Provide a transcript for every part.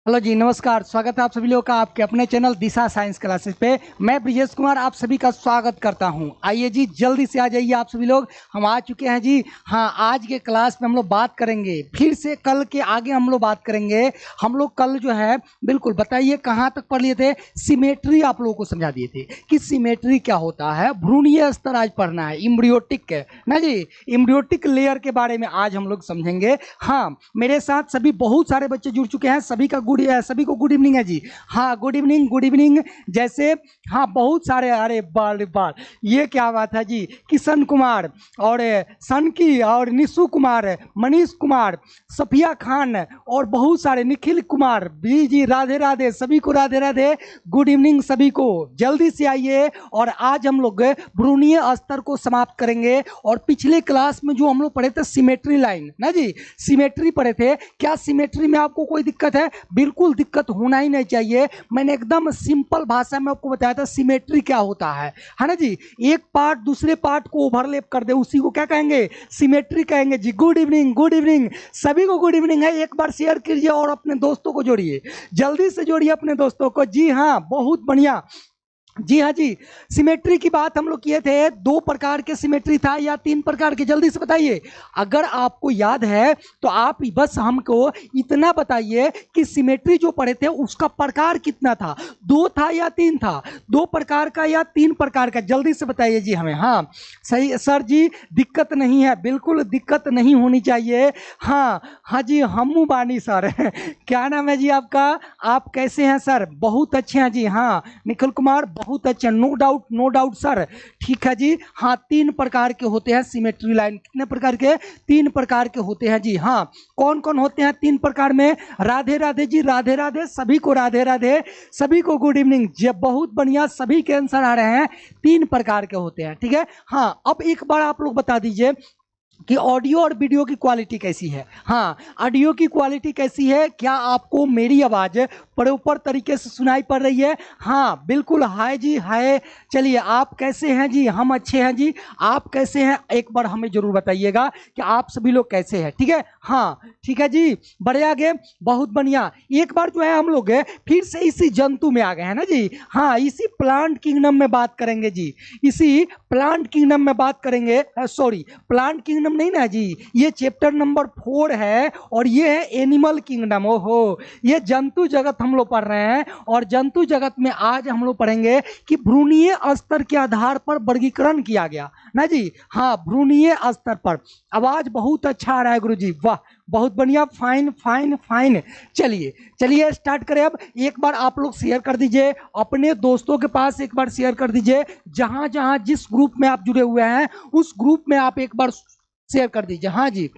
Hello जी, नमस्कार। स्वागत है आप सभी लोगों का आपके अपने चैनल दिशा साइंस क्लासेस पे। मैं ब्रिजेश कुमार आप सभी का स्वागत करता हूं। आइए जी, जल्दी से आ जाइए आप सभी लोग। हम आ चुके हैं जी। हाँ, आज के क्लास में हम लोग बात करेंगे फिर से कल के आगे हम लोग बात करेंगे। हम लोग कल जो है बिल्कुल बताइए कहाँ तक पढ़ लिए थे। सिमेट्री आप लोगों को समझा दिए थे कि सिमेट्री क्या होता है। भ्रूणीय स्तर आज पढ़ना है, इम्ब्रियोटिक ना जी, इम्ब्रियोटिक लेयर के बारे में आज हम लोग समझेंगे। हाँ, मेरे साथ सभी बहुत सारे बच्चे जुड़ चुके हैं। सभी को गुड इवनिंग है जी। हाँ, गुड इवनिंग, गुड इवनिंग। जैसे हाँ, बहुत सारे, अरे बाल बाल, ये क्या बात है जी। किशन कुमार और सनकी और निशु कुमार, मनीष कुमार, सफिया खान और बहुत सारे, निखिल कुमार जी। राधे राधे सभी को, राधे राधे, गुड इवनिंग सभी को। जल्दी से आइए। और आज हम लोग भ्रूणीय स्तर को समाप्त करेंगे। और पिछले क्लास में जो हम लोग पढ़े थे सिमेट्री लाइन ना जी, सिमेट्री पढ़े थे। क्या सिमेट्री में आपको कोई दिक्कत है? बिल्कुल दिक्कत होना ही नहीं चाहिए। मैंने एकदम सिंपल भाषा में आपको बताया था सिमेट्री क्या होता है ना जी। एक पार्ट दूसरे पार्ट को ओवरलैप कर दे, उसी को क्या कहेंगे? सिमेट्री कहेंगे जी। गुड इवनिंग, गुड इवनिंग सभी को, गुड इवनिंग है। एक बार शेयर कीजिए और अपने दोस्तों को जोड़िए, जल्दी से जोड़िए अपने दोस्तों को। जी हाँ, बहुत बढ़िया। जी हाँ जी, सिमेट्री की बात हम लोग किए थे। 2 प्रकार के सिमेट्री था या 3 प्रकार के? जल्दी से बताइए। अगर आपको याद है तो आप बस हमको इतना बताइए कि सिमेट्री जो पढ़े थे उसका प्रकार कितना था। 2 था या 3 था? 2 प्रकार का या 3 प्रकार का? जल्दी से बताइए जी हमें। हाँ सही सर जी, दिक्कत नहीं है, बिल्कुल दिक्कत नहीं होनी चाहिए। हाँ हाँ जी, हमू बानी सर क्या नाम है जी आपका? आप कैसे हैं सर? बहुत अच्छे हैं जी। हाँ निखिल कुमार, बहुत अच्छा, no doubt, no doubt sir. ठीक है जी। हाँ, 3 प्रकार के होते हैं सिमेट्री लाइन। कितने प्रकार के? 3 प्रकार के होते हैं जी। हाँ, कौन कौन होते हैं 3 प्रकार में? राधे राधे जी, राधे राधे सभी को, राधे राधे सभी को, गुड इवनिंग। बहुत बढ़िया, सभी के आंसर आ रहे हैं। 3 प्रकार के होते हैं, ठीक है। हाँ, अब एक बार आप लोग बता दीजिए कि ऑडियो और वीडियो की क्वालिटी कैसी है। हाँ, ऑडियो की क्वालिटी कैसी है? क्या आपको मेरी आवाज़ प्रॉपर तरीके से सुनाई पड़ रही है? हाँ बिल्कुल, हाय जी, हाय। चलिए, आप कैसे हैं जी? हम अच्छे हैं जी। आप कैसे हैं एक बार हमें जरूर बताइएगा कि आप सभी लोग कैसे हैं, ठीक है। हाँ ठीक है जी, बढ़े आगे, बहुत बढ़िया। एक बार जो है हम लोग फिर से इसी जंतु में आ गए हैं ना जी। हाँ, इसी प्लांट किंगडम में बात करेंगे जी। इसी प्लांट किंगडम में बात करेंगे। सॉरी, प्लांट किंगडम नहीं ना जी, ये चैप्टर नंबर 4 है और ये है एनिमल किंगडम। ओहो, ये जंतु जगत हम लोग पढ़ रहे हैं। और जंतु जगत में आज हम लोग पढ़ेंगे कि भ्रूणीय स्तर के आधार पर वर्गीकरण किया गया ना जी। हाँ, भ्रूणीय स्तर पर। आवाज बहुत अच्छा आ रहा है गुरुजी, वाह, बहुत बढ़िया, फाइन फाइन फाइन। चलिए चलिए स्टार्ट करें। अब एक बार आप लोग शेयर कर दीजिए अपने दोस्तों के पास, एक बार शेयर कर दीजिए। जहां जहां जिस ग्रुप में आप जुड़े हुए हैं उस ग्रुप में आप एक बार शेयर कर दीजिए। हाँ जी,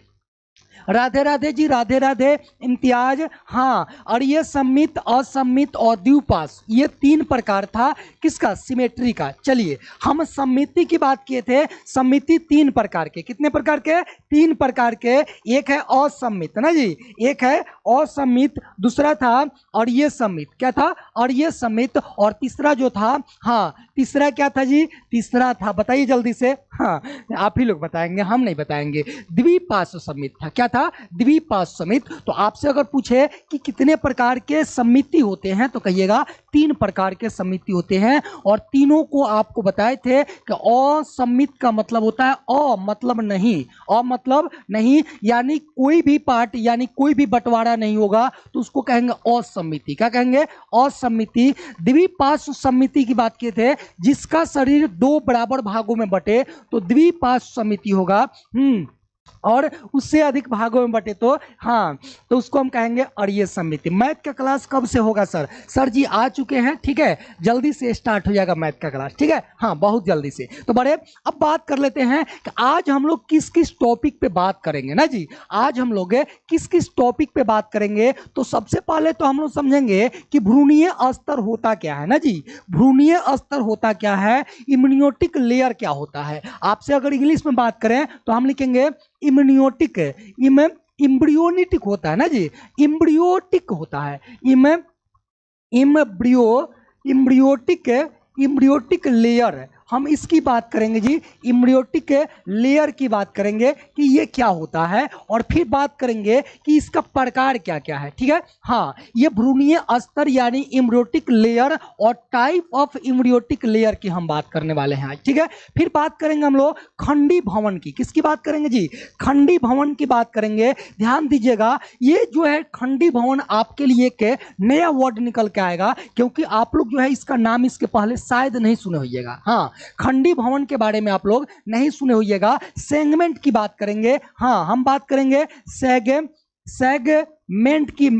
राधे राधे जी, राधे राधे इम्तियाज। हाँ, और ये सम्मित, असम्मित और द्विपास, ये 3 प्रकार था किसका? सिमेट्री का। चलिए, हम सम्मिति की बात किए थे। सम्मिति 3 प्रकार के, कितने प्रकार के? 3 प्रकार के। एक है असम्मित ना जी, एक है असम्मित, दूसरा था और ये सम्मित। क्या था? और ये सम्मित। और तीसरा जो था, हाँ तीसरा क्या था जी? तीसरा था, बताइए जल्दी से। हाँ, आप ही लोग बताएंगे, हम नहीं बताएंगे। द्विपार्श्व सम्मित था। क्या था? द्विपार्श्व सम्मित। तो आपसे अगर पूछे कि कितने प्रकार के समिति होते हैं तो कहिएगा 3 प्रकार के समिति होते हैं। और तीनों को आपको बताए थे कि असम्मित का मतलब होता है अ मतलब नहीं, अ मतलब नहीं, यानी कोई भी पार्ट, यानी कोई भी बंटवारा नहीं होगा तो उसको कहेंगे असम्मिति। क्या कहेंगे? असम्मिति। द्विपार्श्व सम्मिति की बात किए थे, जिसका शरीर 2 बराबर भागों में बटे तो द्विपार्श्व सम्मिति होगा। और उससे अधिक भागों में बटे तो हाँ, तो उसको हम कहेंगे अरीय समिति। मैथ का क्लास कब से होगा सर? सर जी आ चुके हैं, ठीक है, जल्दी से स्टार्ट हो जाएगा मैथ का क्लास, ठीक है। हाँ, बहुत जल्दी से। तो बड़े, अब बात कर लेते हैं कि आज हम लोग किस किस टॉपिक पे बात करेंगे ना जी। आज हम लोग किस किस टॉपिक पे बात करेंगे तो सबसे पहले तो हम लोग समझेंगे कि भ्रूणीय स्तर होता क्या है ना जी। भ्रूणीय स्तर होता क्या है, इम्यूनियोटिक लेयर क्या होता है। आपसे अगर इंग्लिश में बात करें तो हम लिखेंगे इम्यूनियोटिक। इम्ब्रियोनिटिक होता है ना जी, इम्ब्रियोटिक होता है। इम्ब्रियोटिक, इम्ब्रियोटिक लेयर। हम इसकी बात करेंगे जी, एम्ब्रियोटिक लेयर की बात करेंगे कि ये क्या होता है, और फिर बात करेंगे कि इसका प्रकार क्या क्या है। ठीक है, हाँ, ये भ्रूणीय स्तर यानी एम्ब्रियोटिक लेयर और टाइप ऑफ एम्ब्रियोटिक लेयर की हम बात करने वाले हैं आज। ठीक है, फिर बात करेंगे हम लोग खंडी भवन की। किसकी बात करेंगे जी? खंडी भवन की बात करेंगे। ध्यान दीजिएगा, ये जो है खंडी भवन आपके लिए एक नया वर्ड निकल के आएगा, क्योंकि आप लोग जो है इसका नाम इसके पहले शायद नहीं सुने होइएगा। हाँ, खंडी भवन के बारे में आप लोग नहीं सुने होइएगा। सेगमेंट की बात करेंगे। हाँ, हम बात करेंगे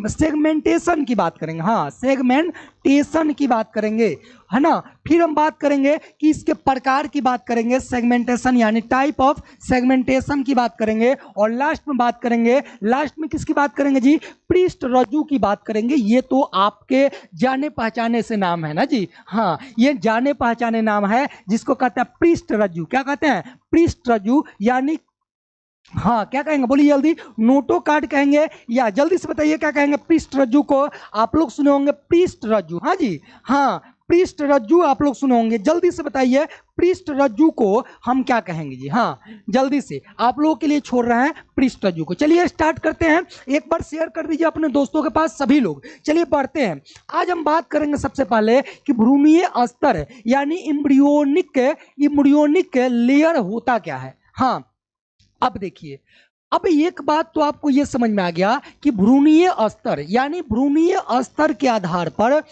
सेगमेंटेशन की बात करेंगे। हाँ, सेगमेंटेशन की बात करेंगे, है ना। फिर हम बात करेंगे कि इसके प्रकार की बात करेंगे, सेगमेंटेशन यानी टाइप ऑफ सेगमेंटेशन की बात करेंगे, और लास्ट में बात करेंगे, लास्ट में किसकी बात करेंगे जी? पृष्ठ रज्जु की बात करेंगे। ये तो आपके जाने पहचाने से नाम है ना जी। हाँ, ये जाने पहचाने नाम है जिसको कहते हैं पृष्ठ रज्जु। क्या कहते हैं? पृष्ठ रज्जु यानी, हाँ, क्या कहेंगे? बोलिए जल्दी। नोटो कार्ड कहेंगे या जल्दी से बताइए क्या कहेंगे? पृष्ठ रज्जु को आप लोग सुने होंगे पृष्ठ रज्जु। हाँ जी, हाँ, पृष्ठ रज्जु आप लोग सुने होंगे। जल्दी से बताइए पृष्ठ रज्जु को हम क्या कहेंगे जी? हाँ, जल्दी से, आप लोगों के लिए छोड़ रहे हैं पृष्ठ रज्जु को। चलिए स्टार्ट करते हैं। एक बार शेयर कर दीजिए अपने दोस्तों के पास सभी लोग। चलिए बढ़ते हैं। आज हम बात करेंगे सबसे पहले कि भ्रूणीय स्तर यानी एम्ब्रियोनिक लेयर होता क्या है। हाँ, अब देखिए, अब एक बात तो आपको यह समझ में आ गया कि भ्रूणीय स्तर यानी भ्रूणीय स्तर के आधार पर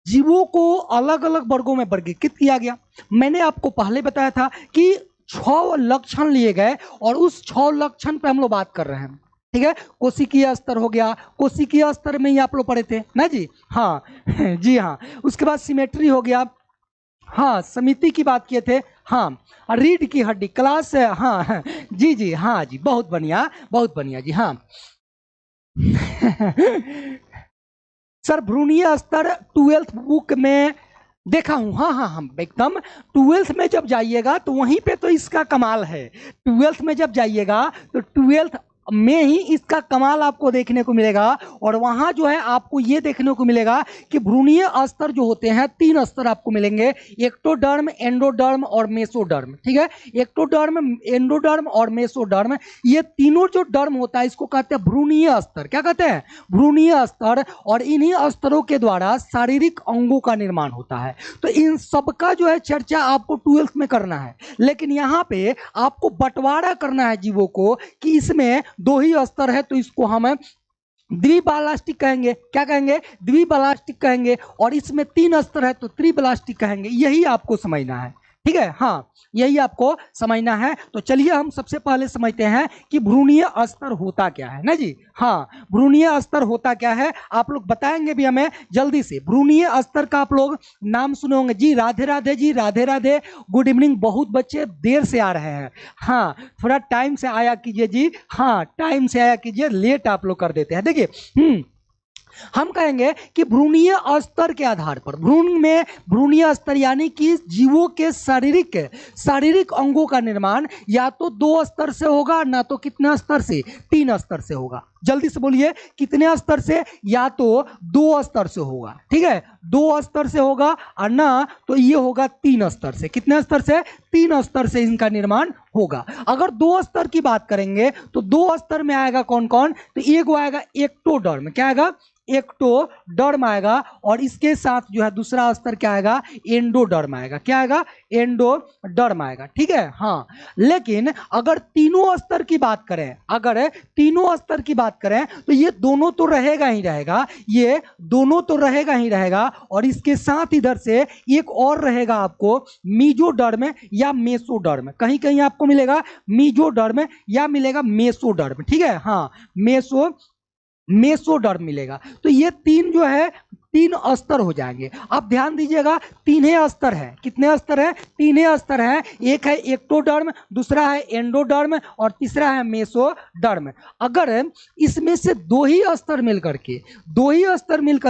जीवों को अलग अलग वर्गों में वर्गीकृत किया गया। मैंने आपको पहले बताया था कि 6 लक्षण लिए गए और उस 6 लक्षण पे हम लोग बात कर रहे हैं। ठीक है, कोशिकीय स्तर हो गया, कोशिकीय स्तर में ही आप लोग पढ़े थे ना जी। हाँ जी, हाँ, उसके बाद सिमेट्री हो गया, हाँ, समिति की बात किए थे, हाँ, रीढ़ की हड्डी क्लास, हाँ जी जी, हाँ जी, बहुत बढ़िया, बहुत बढ़िया जी। हाँ सर, भ्रूणीय स्तर 12th बुक में देखा हूं। हाँ हाँ, हम एकदम 12th में जब जाइएगा तो वहीं पे तो इसका कमाल है। 12th में जब जाइएगा तो 12th में ही इसका कमाल आपको देखने को मिलेगा, और वहां जो है आपको ये देखने को मिलेगा कि भ्रूणीय स्तर जो होते हैं 3 स्तर आपको मिलेंगे, एक्टोडर्म, एंडोडर्म और मेसोडर्म। ठीक है, एक्टोडर्म, एंडोडर्म और मेसोडर्म, ये तीनों जो डर्म होता है इसको कहते हैं भ्रूणीय स्तर। क्या कहते हैं? भ्रूणीय स्तर। और इन्हीं स्तरों के द्वारा शारीरिक अंगों का निर्माण होता है। तो इन सबका जो है चर्चा आपको 12th में करना है, लेकिन यहाँ पे आपको बंटवारा करना है जीवों को कि इसमें 2 ही स्तर है, तो इसको हम द्विबालास्टिक कहेंगे। क्या कहेंगे? द्विबालास्टिक कहेंगे। और इसमें 3 स्तर है तो त्रिबालास्टिक कहेंगे। यही आपको समझना है। ठीक है, हाँ, यही आपको समझना है। तो चलिए हम सबसे पहले समझते हैं कि भ्रूणीय स्तर होता क्या है ना जी। हाँ, भ्रूणीय स्तर होता क्या है आप लोग बताएंगे भी हमें जल्दी से। भ्रूणीय स्तर का आप लोग नाम सुने होंगे जी। Radhe Radhe ji, Radhe Radhe, good evening. बहुत बच्चे देर से आ रहे हैं। हाँ, थोड़ा टाइम से आया कीजिए जी। हाँ, टाइम से आया कीजिए, लेट आप लोग कर देते हैं। देखिए, हम कहेंगे कि भ्रूणीय स्तर के आधार पर, भ्रूणीय स्तर यानी कि जीवों के शारीरिक अंगों का निर्माण या तो 2 स्तर से होगा, ना तो कितने स्तर से? 3 स्तर से होगा। जल्दी से बोलिए, कितने स्तर से? या तो 2 स्तर से होगा। ठीक है, 2 स्तर से होगा, और ना तो ये होगा 3 स्तर से। कितने स्तर से? 3 स्तर से इनका निर्माण होगा। अगर 2 स्तर की बात करेंगे तो 2 स्तर में आएगा कौन कौन? तो एक आएगा एक्टोडर्म। क्या आएगा? एक्टोडर्म आएगा। और इसके साथ जो है दूसरा स्तर क्या आएगा? एंडोडर्म आएगा। क्या आएगा? एंडोडर्म आएगा। ठीक है, हाँ, लेकिन अगर तीनों स्तर की बात करें, तो ये दोनों तो रहेगा ही रहेगा, ये दोनों तो रहेगा ही रहेगा। और इसके साथ इधर से एक और रहेगा आपको, मीजोडर्म या मेसोडर्म। कहीं कहीं आपको मिलेगा मीजोडर्म या मिलेगा मेसोडर्म। ठीक है, हाँ, मेसोडर्म मिलेगा। तो ये 3 जो है 3 स्तर हो जाएंगे। अब ध्यान दीजिएगा, 3 स्तर है। कितने स्तर है? 3 स्तर है। एक है एक्टोडर्म, दूसरा है एंडोडर्म और तीसरा है मेसोडर्म। अगर इसमें से 2 ही स्तर मिलकर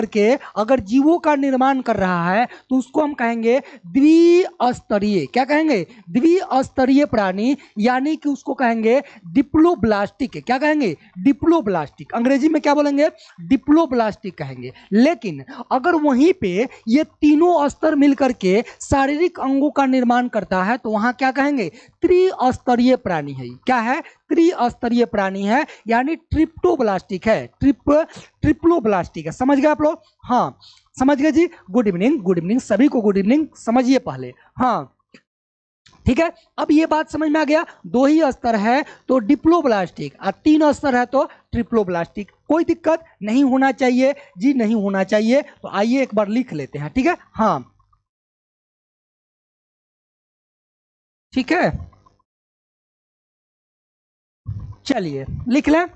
के अगर जीवों का निर्माण कर रहा है तो उसको हम कहेंगे द्विस्तरीय। क्या कहेंगे? द्विस्तरीय प्राणी, यानी कि उसको कहेंगे डिप्लोब्लास्टिक। क्या कहेंगे? डिप्लोब्लास्टिक। अंग्रेजी में क्या बोलेंगे? डिप्लोब्लास्टिक कहेंगे। लेकिन अगर वहीं पे ये तीनों स्तर मिलकर के शारीरिक अंगों का निर्माण करता है तो वहां क्या कहेंगे, त्रिस्तरीय प्राणी है। क्या है, त्रिस्तरीय प्राणी है, यानी ट्रिप्टोब्लास्टिक है, ट्रिप्लोब्लास्टिक है। समझ गए आप लोग? हाँ समझ गए जी। गुड इवनिंग, गुड इवनिंग सभी को, गुड इवनिंग। समझिए पहले, हाँ ठीक है। अब ये बात समझ में आ गया, दो ही स्तर है तो डिप्लोब्लास्टिक, और तीन स्तर है तो ट्रिप्लोब्लास्टिक। कोई दिक्कत नहीं होना चाहिए जी, नहीं होना चाहिए। तो आइए एक बार लिख लेते हैं, ठीक है। हाँ ठीक है, चलिए लिख लें।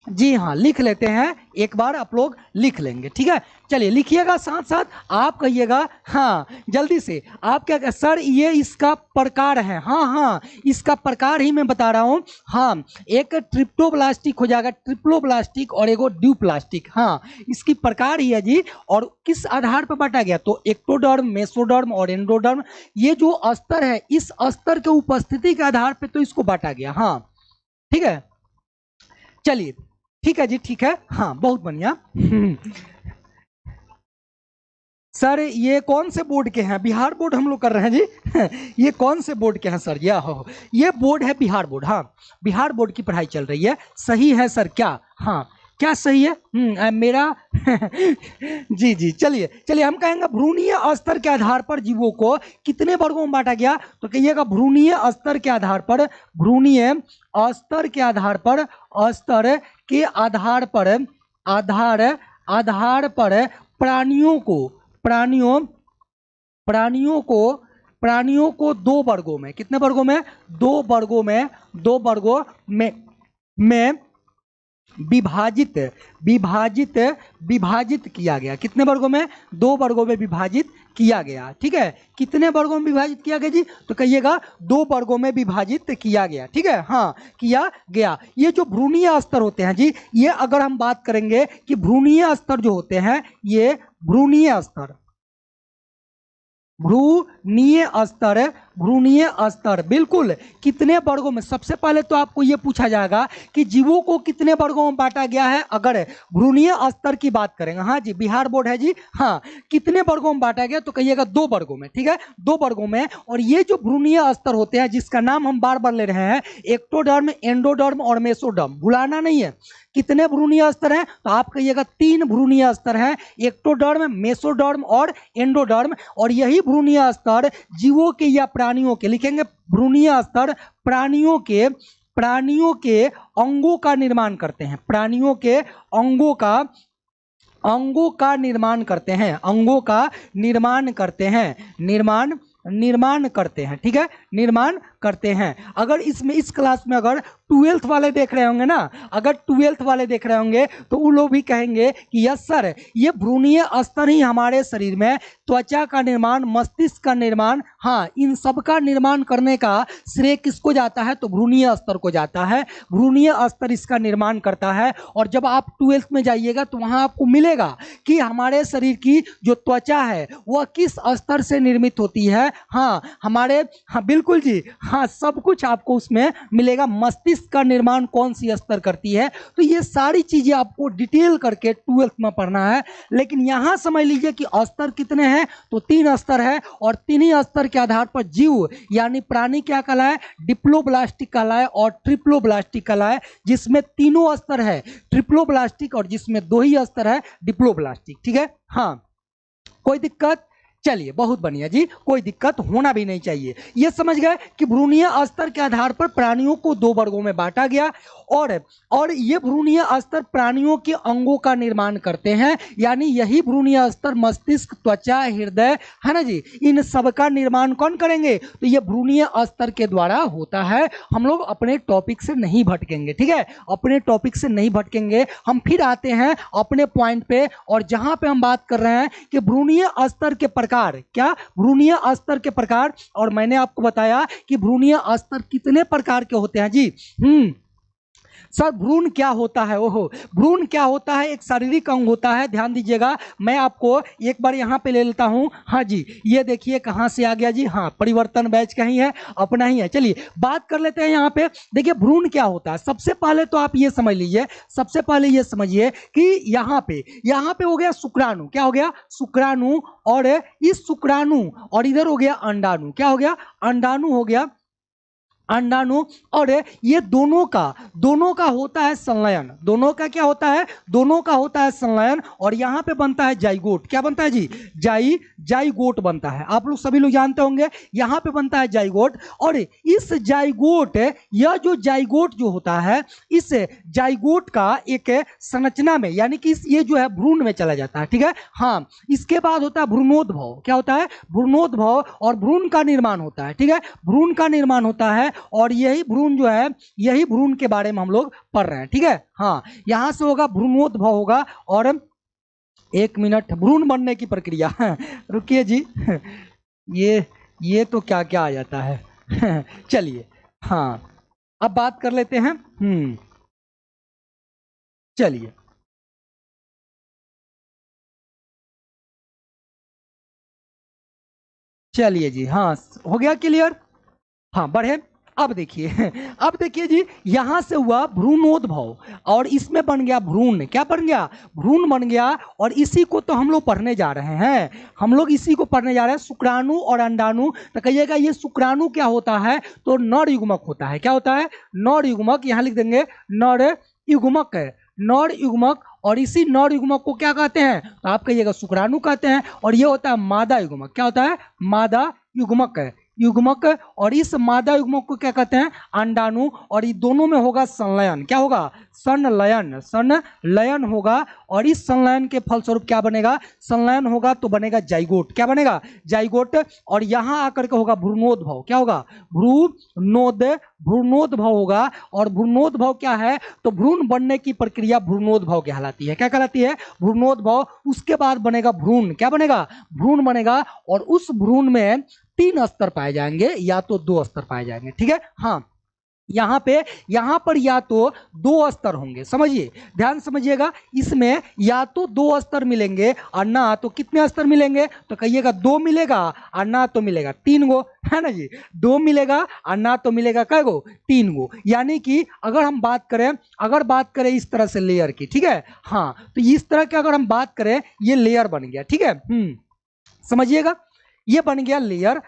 जी हाँ लिख लेते हैं, एक बार आप लोग लिख लेंगे, ठीक है। चलिए लिखिएगा, साथ साथ आप कहिएगा, हाँ जल्दी से। आप क्या, सर ये इसका प्रकार है। हाँ हाँ, इसका प्रकार ही मैं बता रहा हूँ। हाँ, एक ट्रिप्टोब्लास्टिक हो जाएगा, ट्रिप्लोब्लास्टिक, और एगो ड्यूप्लास्टिक। हाँ, इसकी प्रकार ही है जी। और किस आधार पर बांटा गया, तो एक्टोडर्म, मेसोडर्म और एंडोडर्म, ये जो स्तर है, इस स्तर के उपस्थिति के आधार पर तो इसको बांटा गया। हाँ ठीक है, चलिए ठीक है जी, ठीक है। हाँ बहुत बढ़िया। सर ये कौन से बोर्ड के हैं, बिहार बोर्ड हम लोग कर रहे हैं जी। ये कौन से बोर्ड के हैं सर, ये बोर्ड है बिहार बोर्ड। हाँ बिहार बोर्ड की पढ़ाई चल रही है। सही है सर क्या, हाँ क्या सही है मेरा। जी जी, चलिए चलिए, हम कहेंगे भ्रूणीय स्तर के आधार पर जीवों को कितने वर्गों में बांटा गया, तो कहिएगा भ्रूणीय स्तर के आधार पर, भ्रूणीय स्तर के आधार पर, स्तर के आधार पर, आधार पर प्राणियों को, प्राणियों को दो वर्गों में, कितने वर्गों में, दो वर्गों में विभाजित किया गया। कितने वर्गों में, दो वर्गों में विभाजित किया गया, ठीक है। कितने वर्गों में विभाजित किया गया जी, तो कहिएगा दो वर्गों में विभाजित किया गया, ठीक है। हाँ किया गया। ये जो भ्रूणीय स्तर होते हैं जी, ये अगर हम बात करेंगे कि भ्रूणीय स्तर जो होते हैं, ये भ्रूणीय स्तर बिल्कुल कितने वर्गों में, सबसे पहले तो आपको यह पूछा जाएगा कि जीवों को कितने वर्गों में बांटा गया है। अगर भ्रूणीय स्तर की बात करेंगे, हाँ जी बिहार बोर्ड है जी, हाँ कितने वर्गों में बांटा गया, तो कहिएगा दो वर्गों में, ठीक है, दो वर्गों में। और ये जो भ्रूणीय स्तर होते हैं, जिसका नाम हम बार बार ले रहे हैं, एक्टोडर्म, एंडोडर्म और मेसोडर्म, भुलाना नहीं है। कितने भ्रूणीय स्तर हैं, तो आप कहिएगा तीन भ्रूणीय स्तर हैं, एक्टोडर्म, मेसोडर्म और एंडोडर्म। और यही भ्रूणीय स्तर जीवों के या प्राणियों के, लिखेंगे भ्रूणीय स्तर प्राणियों के अंगों का निर्माण करते हैं, प्राणियों के अंगों का निर्माण करते हैं, अंगों का निर्माण करते हैं, निर्माण करते हैं, ठीक है, निर्माण करते हैं। अगर इसमें इस क्लास में अगर 12th वाले देख रहे होंगे ना, अगर 12th वाले देख रहे होंगे तो वो लोग भी कहेंगे कि यस सर, ये भ्रूणीय स्तर ही हमारे शरीर में त्वचा का निर्माण, मस्तिष्क का निर्माण, हाँ इन सब का निर्माण करने का श्रेय किसको जाता है, तो भ्रूणीय स्तर को जाता है। भ्रूणीय स्तर इसका निर्माण करता है। और जब आप 12th में जाइएगा तो वहां आपको मिलेगा कि हमारे शरीर की जो त्वचा है वह किस स्तर से निर्मित होती है। हाँ हमारे, हाँ बिल्कुल जी, हाँ सब कुछ आपको उसमें मिलेगा। मस्तिष्क का निर्माण कौन सी स्तर करती है, तो ये सारी चीजें आपको डिटेल करके 12th में पढ़ना है। लेकिन यहां समझ लीजिए कि स्तर कितने हैं, तो तीन स्तर है। और तीन स्तर के आधार पर जीव यानी प्राणी क्या कहलाए, डिप्लोब्लास्टिक कहलाए और ट्रिप्लोब्लास्टिक कहलाए, जिसमें तीनों स्तर है ट्रिप्लोब्लास्टिक और जिसमें दो ही स्तर है डिप्लोब्लास्टिक, ठीक है। हाँ कोई दिक्कत, चलिए बहुत बढ़िया जी, कोई दिक्कत होना भी नहीं चाहिए। ये समझ गए कि भ्रूणीय स्तर के आधार पर प्राणियों को दो वर्गों में बांटा गया। और ये भ्रूणीय स्तर प्राणियों के अंगों का निर्माण करते हैं, यानी यही भ्रूणीय स्तर मस्तिष्क, त्वचा, हृदय, है ना जी, इन सब का निर्माण कौन करेंगे, तो ये भ्रूणीय स्तर के द्वारा होता है। हम लोग अपने टॉपिक से नहीं भटकेंगे, ठीक है, अपने टॉपिक से नहीं भटकेंगे। हम फिर आते हैं अपने पॉइंट पे, और जहां पे हम बात कर रहे हैं कि भ्रूणीय स्तर के प्रकार, क्या भ्रूणीय स्तर के प्रकार। और मैंने आपको बताया कि भ्रूणीय स्तर कितने प्रकार के होते हैं जी। सर भ्रूण क्या होता है? ओहो, भ्रूण क्या होता है? एक शारीरिक अंग होता है, ध्यान दीजिएगा। मैं आपको एक बार यहाँ पे ले लेता हूँ। हाँ जी, ये देखिए कहाँ से आ गया जी, हाँ परिवर्तन बैच का ही है, अपना ही है। चलिए बात कर लेते हैं यहाँ पे। देखिए भ्रूण क्या होता है, सबसे पहले तो आप ये समझ लीजिए, सबसे पहले ये समझिए कि यहाँ पे हो गया शुक्राणु, क्या हो गया? शुक्राणु। और इस शुक्राणु और इधर हो गया अंडाणु, क्या हो गया? अंडाणु हो गया, अंडाणु। और ये दोनों का होता है संलयन। दोनों का क्या होता है? दोनों का होता है संलयन। और यहां पे बनता है जाइगोट। क्या बनता है जी? जाइगोट बनता है। आप लोग सभी लोग जानते होंगे, यहां पे बनता है जाइगोट। और इस जाइगोट, यह जो जाइगोट जो होता है, इस जाइगोट का एक संरचना में, यानी कि ये जो है भ्रूण में चला जाता है, ठीक है। हाँ, इसके बाद होता है भ्रूणोद्भव। क्या होता है? भ्रूणोद्भव। और भ्रूण का निर्माण होता है, ठीक है, भ्रूण का निर्माण होता है। और यही भ्रूण जो है, यही भ्रूण के बारे में हम लोग पढ़ रहे हैं, ठीक है। हाँ, यहां से होगा भ्रूणोद्भव होगा। और 1 मिनट, भ्रूण बनने की प्रक्रिया रुकिए जी, ये तो क्या क्या आ जाता है चलिए, हाँ अब बात कर लेते हैं। चलिए, चलिए जी, हाँ हो गया क्लियर। हाँ बढ़े। अब देखिए अब देखिए जी, यहां से हुआ भ्रूणोद्भव और इसमें बन गया भ्रूण। क्या बन गया? भ्रूण बन गया। और इसी को तो हम लोग पढ़ने जा रहे हैं, हम लोग इसी को पढ़ने जा रहे हैं, शुक्राणु और अंडाणु। तो कहिएगा ये शुक्राणु क्या होता है? तो नर युग्मक होता है। क्या होता है? नर युग्मक। यहां लिख देंगे नर युग्मक है, नर युग्मक। और इसी नर युग्मक को क्या कहते हैं? तो आप कहिएगा शुक्राणु कहते हैं। और ये होता है मादा युग्मक। क्या होता है? मादा युग्मक है, युग्मक। और इस मादा युग्मक को क्या कहते हैं? अंडाणु। और ये दोनों में होगा संलयन। क्या होगा? संलयन, संलयन होगा। और इस संलयन के फलस्वरूप क्या बनेगा? संलयन होगा तो बनेगा जाइगोट। क्या बनेगा? जाइगोट। और यहां आकर के होगा भ्रूणोद्भव। क्या होगा? भ्रूणोद्भव होगा। और भ्रूणोद्भव क्या है? तो भ्रूण बनने की प्रक्रिया भ्रूणोद्भव कहलाती है। क्या कहलाती है? भ्रूणोद्भव। उसके बाद बनेगा भ्रूण। क्या बनेगा? भ्रूण बनेगा। और उस भ्रूण में 3 स्तर पाए जाएंगे या तो 2 स्तर पाए जाएंगे, ठीक है। हाँ, यहां पर या तो 2 स्तर होंगे, समझिए, ध्यान समझिएगा। इसमें या तो 2 स्तर मिलेंगे और ना तो कितने स्तर मिलेंगे? तो कहिएगा 2 मिलेगा और ना तो मिलेगा 3 गो, है ना जी। 2 मिलेगा और ना तो मिलेगा कै गो? 3 गो। यानी कि अगर हम बात करें इस तरह से लेयर की, ठीक है। हाँ, तो इस तरह की अगर हम बात करें, ये लेयर बन गया, ठीक है। समझिएगा, ये बन गया लेयर।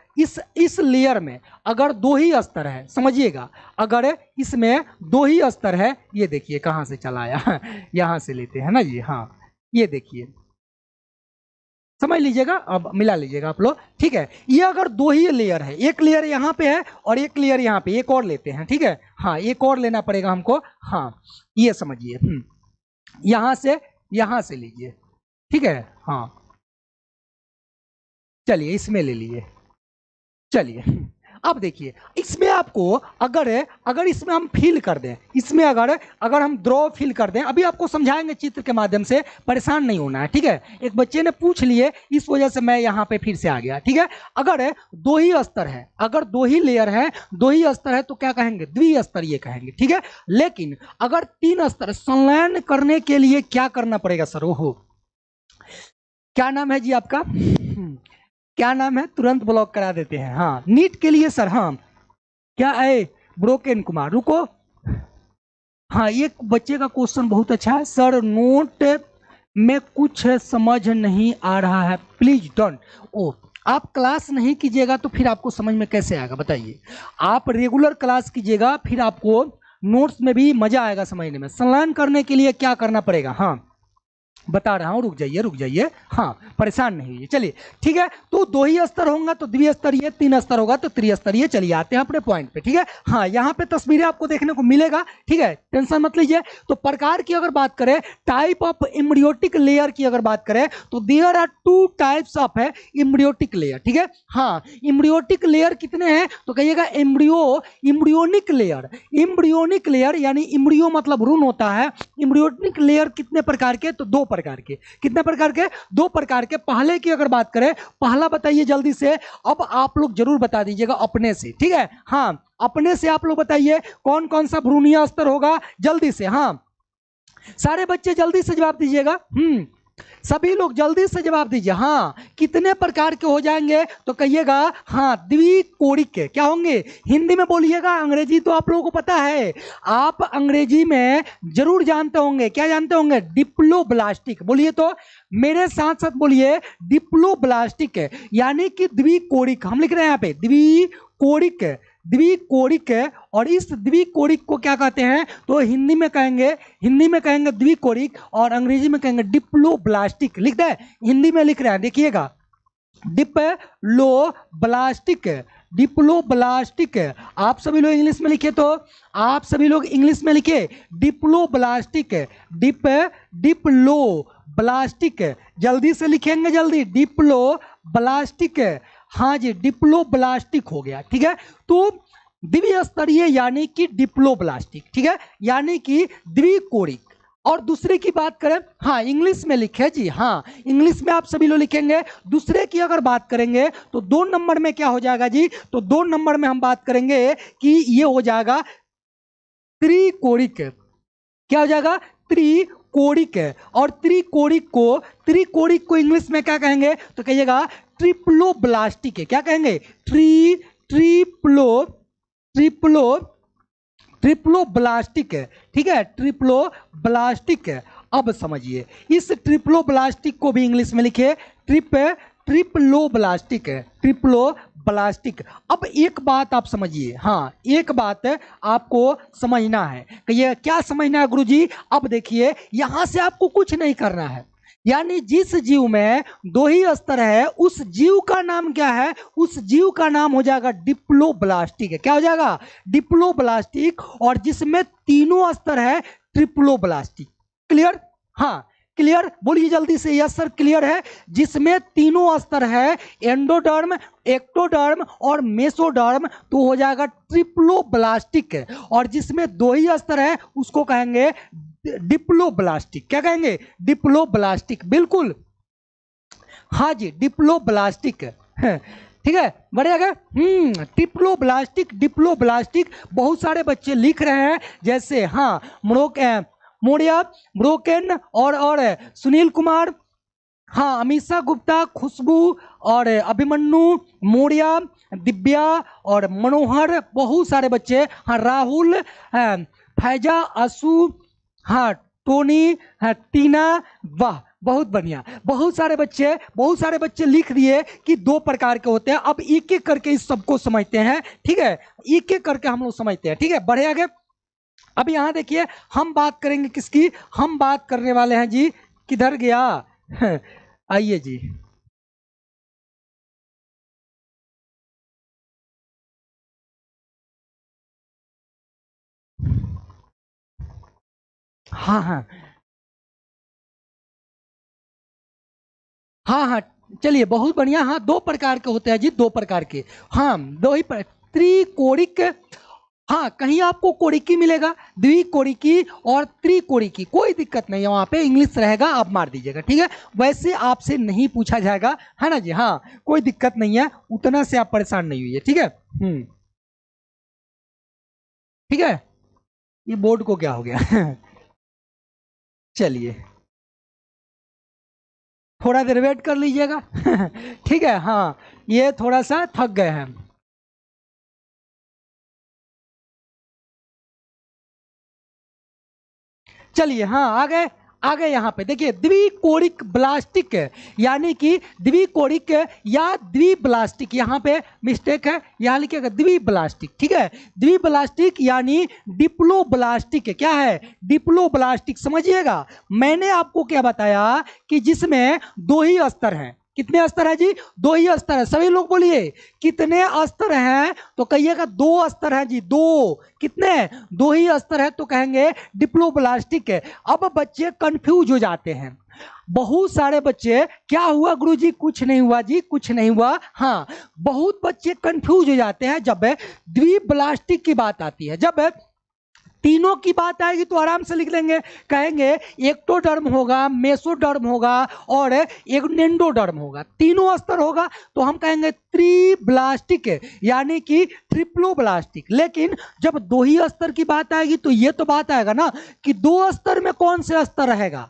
इस लेयर में अगर 2 ही स्तर है, समझिएगा, अगर इसमें 2 ही स्तर है, ये देखिए कहां से चला आया यहां से लेते हैं ना जी। हाँ, ये देखिए, समझ लीजिएगा, अब मिला लीजिएगा आप लोग, ठीक है। ये अगर 2 ही लेयर है, एक लेयर यहां पे है और एक लेयर यहां पे, एक और लेते हैं, ठीक है। हाँ, एक और लेना पड़ेगा हमको। हाँ, ये समझिए, यहां से लीजिए, ठीक है। हाँ, चलिए इसमें ले लीजिए। चलिए, अब देखिए, इसमें आपको अगर इसमें हम फिल कर दें, इसमें अगर हम ड्रॉ फिल कर दें, अभी आपको समझाएंगे चित्र के माध्यम से, परेशान नहीं होना है, ठीक है। एक बच्चे ने पूछ लिए, इस वजह से मैं यहाँ पे फिर से आ गया, ठीक है। अगर 2 ही स्तर है, अगर 2 ही लेयर है, 2 ही स्तर है, तो क्या कहेंगे? द्विस्तरीय कहेंगे, ठीक है। लेकिन अगर 3 स्तर, संलयन करने के लिए क्या करना पड़ेगा सर? ओहो, क्या नाम है जी आपका? क्या नाम है? तुरंत ब्लॉक करा देते हैं। हाँ, नीट के लिए सर। हाँ, क्या है? ब्रोकेन कुमार, रुको। हाँ, ये बच्चे का क्वेश्चन बहुत अच्छा है सर, नोट में कुछ समझ नहीं आ रहा है, प्लीज डोंट। ओ, आप क्लास नहीं कीजिएगा तो फिर आपको समझ में कैसे आएगा बताइए? आप रेगुलर क्लास कीजिएगा, फिर आपको नोट्स में भी मजा आएगा समझने में। संलयन करने के लिए क्या करना पड़ेगा? हाँ, बता रहा हूं, रुक जाइए। हाँ, परेशान नहीं होइए। चलिए, ठीक है। तो 2 ही स्तर होगा तो द्विस्तरीय, 3 स्तर होगा तो त्रिस्तरीय। चलिए आते हैं अपने पॉइंट पे, ठीक है। हाँ, यहाँ पे तस्वीरें आपको देखने को मिलेगा, ठीक है, टेंशन मत लीजिए। तो प्रकार की अगर बात करें, टाइप ऑफ एम्ब्रियोटिक लेयर की अगर बात करें, तो देयर आर 2 टाइप्स ऑफ है एम्ब्रियोटिक लेयर, ठीक है। हाँ, एम्ब्रियोटिक लेयर कितने हैं? तो कहिएगा एम्ब्रियोनिक लेयर यानी एम्ब्रियो मतलब भ्रूण होता है। एम्ब्रियोनिक लेयर कितने प्रकार के? तो 2 दो प्रकार के। कितने प्रकार के? दो प्रकार के। पहले की अगर बात करें, पहला बताइए जल्दी से। अब आप लोग जरूर बता दीजिएगा अपने से, ठीक है? हाँ, अपने से आप लोग बताइए कौन कौन सा भ्रूणीय स्तर होगा, जल्दी से। हाँ, सारे बच्चे जल्दी से जवाब दीजिएगा। सभी लोग जल्दी से जवाब दीजिए। हाँ, कितने प्रकार के हो जाएंगे तो कहिएगा। हाँ, द्विकोणिक के क्या होंगे? हिंदी में बोलिएगा, अंग्रेजी तो आप लोगों को पता है, आप अंग्रेजी में जरूर जानते होंगे। क्या जानते होंगे? डिप्लोब्लास्टिक। बोलिए तो, मेरे साथ साथ बोलिए, डिप्लोब्लास्टिक यानी कि द्विकोणिक। हम लिख रहे हैं यहाँ पे द्विकोणिक, द्विकोणिक। और इस द्विकोणिक को क्या कहते हैं? तो हिंदी में कहेंगे द्विकोणिक, और अंग्रेजी में कहेंगे डिप्लोब्लास्टिक। लिख दे, हिंदी में लिख रहे हैं, देखिएगा, डिप्लोब्लास्टिक, डिप्लोब्लास्टिक। आप सभी लोग इंग्लिश में लिखे तो आप सभी लोग इंग्लिश में लिखे डिप्लोब्लास्टिक, डिप्लोब्लास्टिक। जल्दी से लिखेंगे, जल्दी, डिप्लोब्लास्टिक। हाँ जी, डिप्लोब्लास्टिक हो गया, ठीक है? तो द्विस्तरीय यानी कि डिप्लोब्लास्टिक, ठीक है, यानी कि द्विकोणिक। और दूसरे की बात करें, हाँ इंग्लिश में लिखे जी, हाँ इंग्लिश में आप सभी लोग लिखेंगे। दूसरे की अगर बात करेंगे तो 2 नंबर में क्या हो जाएगा जी? तो 2 नंबर में हम बात करेंगे कि ये हो जाएगा त्रिकोणिक। क्या हो जाएगा? त्रिकोणिक। और त्रिकोणिक को इंग्लिश में क्या कहेंगे? तो कहिएगा ट्रिप्लोब्लास्टिक है। क्या कहेंगे? ट्रिप्लोब्लास्टिक है, ठीक है, ट्रिप्लोब्लास्टिक है। अब समझिए, इस ट्रिप्लोब्लास्टिक को भी इंग्लिश में लिखे ट्रिप्लोब्लास्टिक है, ट्रिप्लोब्लास्टिक। अब एक बात आप समझिए, हाँ एक बात आपको समझना है। कहिए क्या समझना है गुरुजी? अब देखिए, यहां से आपको कुछ नहीं करना है, यानी जिस जीव में 2 ही स्तर है, उस जीव का नाम क्या है? उस जीव का नाम हो जाएगा डिप्लोब्लास्टिक है। क्या हो जाएगा? डिप्लोब्लास्टिक। और जिसमें 3 स्तर है, ट्रिप्लोब्लास्टिक। क्लियर? हाँ क्लियर, बोलिए जल्दी से, यस सर क्लियर है। जिसमें 3 स्तर है, एंडोडर्म, एक्टोडर्म और मेसोडर्म, तो हो जाएगा ट्रिप्लोब्लास्टिक। और जिसमें 2 ही स्तर है, उसको कहेंगे डिप्लोब्लास्टिक। क्या कहेंगे? डिप्लोब्लास्टिक, बिल्कुल, हाँ जी, डिप्लोब्लास्टिक। ठीक है, बढ़िया गया। डिप्लोब्लास्टिक। बहुत सारे बच्चे लिख रहे हैं, जैसे हाँ मोड़िया, ब्रोकेन और सुनील कुमार, हाँ अमीषा गुप्ता, खुशबू और अभिमन्यु, मोड़िया, दिव्या और मनोहर, बहुत सारे बच्चे, हाँ राहुल, फैजा, असू, हाँ टोनी, हाँ टीना, वाह बहुत बढ़िया। बहुत सारे बच्चे लिख दिए कि 2 प्रकार के होते हैं। अब एक एक करके इस सबको समझते हैं, ठीक है, एक एक करके हम लोग समझते हैं, ठीक है, बढ़े आगे। अब यहां देखिए, हम बात करेंगे किसकी? हम बात करने वाले हैं जी, किधर गया? आइए जी, हाँ हाँ हाँ हाँ, चलिए बहुत बढ़िया। हाँ 2 प्रकार के होते हैं जी, 2 प्रकार के, हाँ 2 ही त्रिकोणिक। हाँ कहीं आपको कोणिकी मिलेगा, द्विकोणिकी और त्रिकोणिकी, कोई दिक्कत नहीं है, वहां पे इंग्लिश रहेगा, आप मार दीजिएगा, ठीक है। वैसे आपसे नहीं पूछा जाएगा, है ना जी, हाँ कोई दिक्कत नहीं है, उतना से आप परेशान नहीं हुई है, ठीक है। ठीक है, ये बोर्ड को क्या हो गया? चलिए थोड़ा देर वेट कर लीजिएगा। ठीक है, हाँ ये थोड़ा सा थक गए हैं। चलिए हाँ आ गए यहाँ पे देखिए, द्विकोणिक ब्लास्टिक, यानी कि द्विकोणिक या द्विब्लास्टिक, यहाँ पे मिस्टेक है, यहाँ लिखिएगा द्विब्लास्टिक, ठीक है। द्विब्लास्टिक यानी डिप्लोब्लास्टिक, क्या है? डिप्लोब्लास्टिक। समझिएगा, मैंने आपको क्या बताया कि जिसमें 2 ही स्तर हैं। कितने स्तर है जी? 2 ही स्तर है। सभी लोग बोलिए कितने स्तर हैं? तो कहिएगा 2 स्तर है जी, 2। कितने? 2 ही स्तर है, तो कहेंगे डिप्लोब्लास्टिक है। अब बच्चे कंफ्यूज हो जाते हैं, बहुत सारे बच्चे, क्या हुआ गुरुजी? कुछ नहीं हुआ जी, कुछ नहीं हुआ। हाँ बहुत बच्चे कंफ्यूज हो जाते हैं जब द्विब्लास्टिक की बात आती है। जब तीनों की बात आएगी तो आराम से लिख लेंगे, कहेंगे एक्टोडर्म होगा, मेसोडर्म होगा और एक एंडोडर्म होगा। तीनों स्तर होगा तो हम कहेंगे त्रिब्लास्टिक यानी कि ट्रिप्लोब्लास्टिक। लेकिन जब दो ही स्तर की बात आएगी तो ये तो बात आएगा ना कि दो स्तर में कौन से स्तर रहेगा,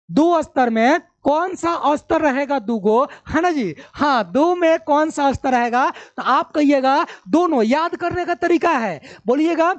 दो स्तर में कौन सा स्तर रहेगा, दूगो है ना जी। हाँ, दो में कौन सा स्तर रहेगा, तो आप कहिएगा दोनों। याद करने का तरीका है, बोलिएगा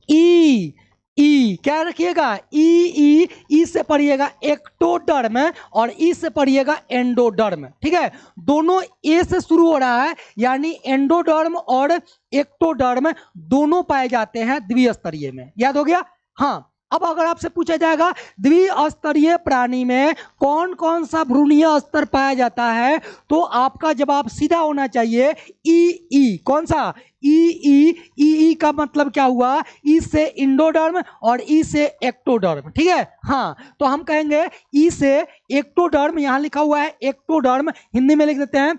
ई ई, क्या रखिएगा ई ई, ई से पढ़िएगा एक्टोडर्म और ई से पढ़िएगा एंडोडर्म। ठीक है, दोनों ए से शुरू हो रहा है यानी एंडोडर्म और एक्टोडर्म दोनों पाए जाते हैं द्विस्तरीय में। याद हो गया। हाँ, अब अगर आपसे पूछा जाएगा द्विस्तरीय प्राणी में कौन कौन सा भ्रूणीय स्तर पाया जाता है, तो आपका जवाब सीधा होना चाहिए ई ई। कौन सा ई ई ई ई का मतलब क्या हुआ, ई से इंडोडर्म और ई से एक्टोडर्म। ठीक है, हाँ, तो हम कहेंगे ई से एक्टोडर्म, यहां लिखा हुआ है एक्टोडर्म, हिंदी में लिख देते हैं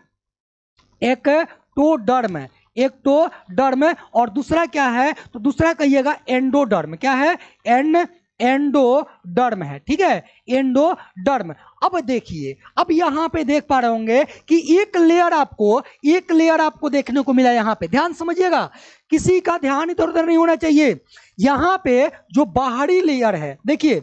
एक्टोडर्म, एक्टोडर्म। और दूसरा क्या है, तो दूसरा कहिएगा एंडोडर्म। क्या है, एंडोडर्म है। ठीक है, एंडोडर्म। अब देखिए, अब यहां पे देख पा रहे होंगे कि एक लेयर आपको देखने को मिला। यहां पे ध्यान समझिएगा, किसी का ध्यान इधर उधर नहीं होना चाहिए। यहां पे जो बाहरी लेयर है, देखिए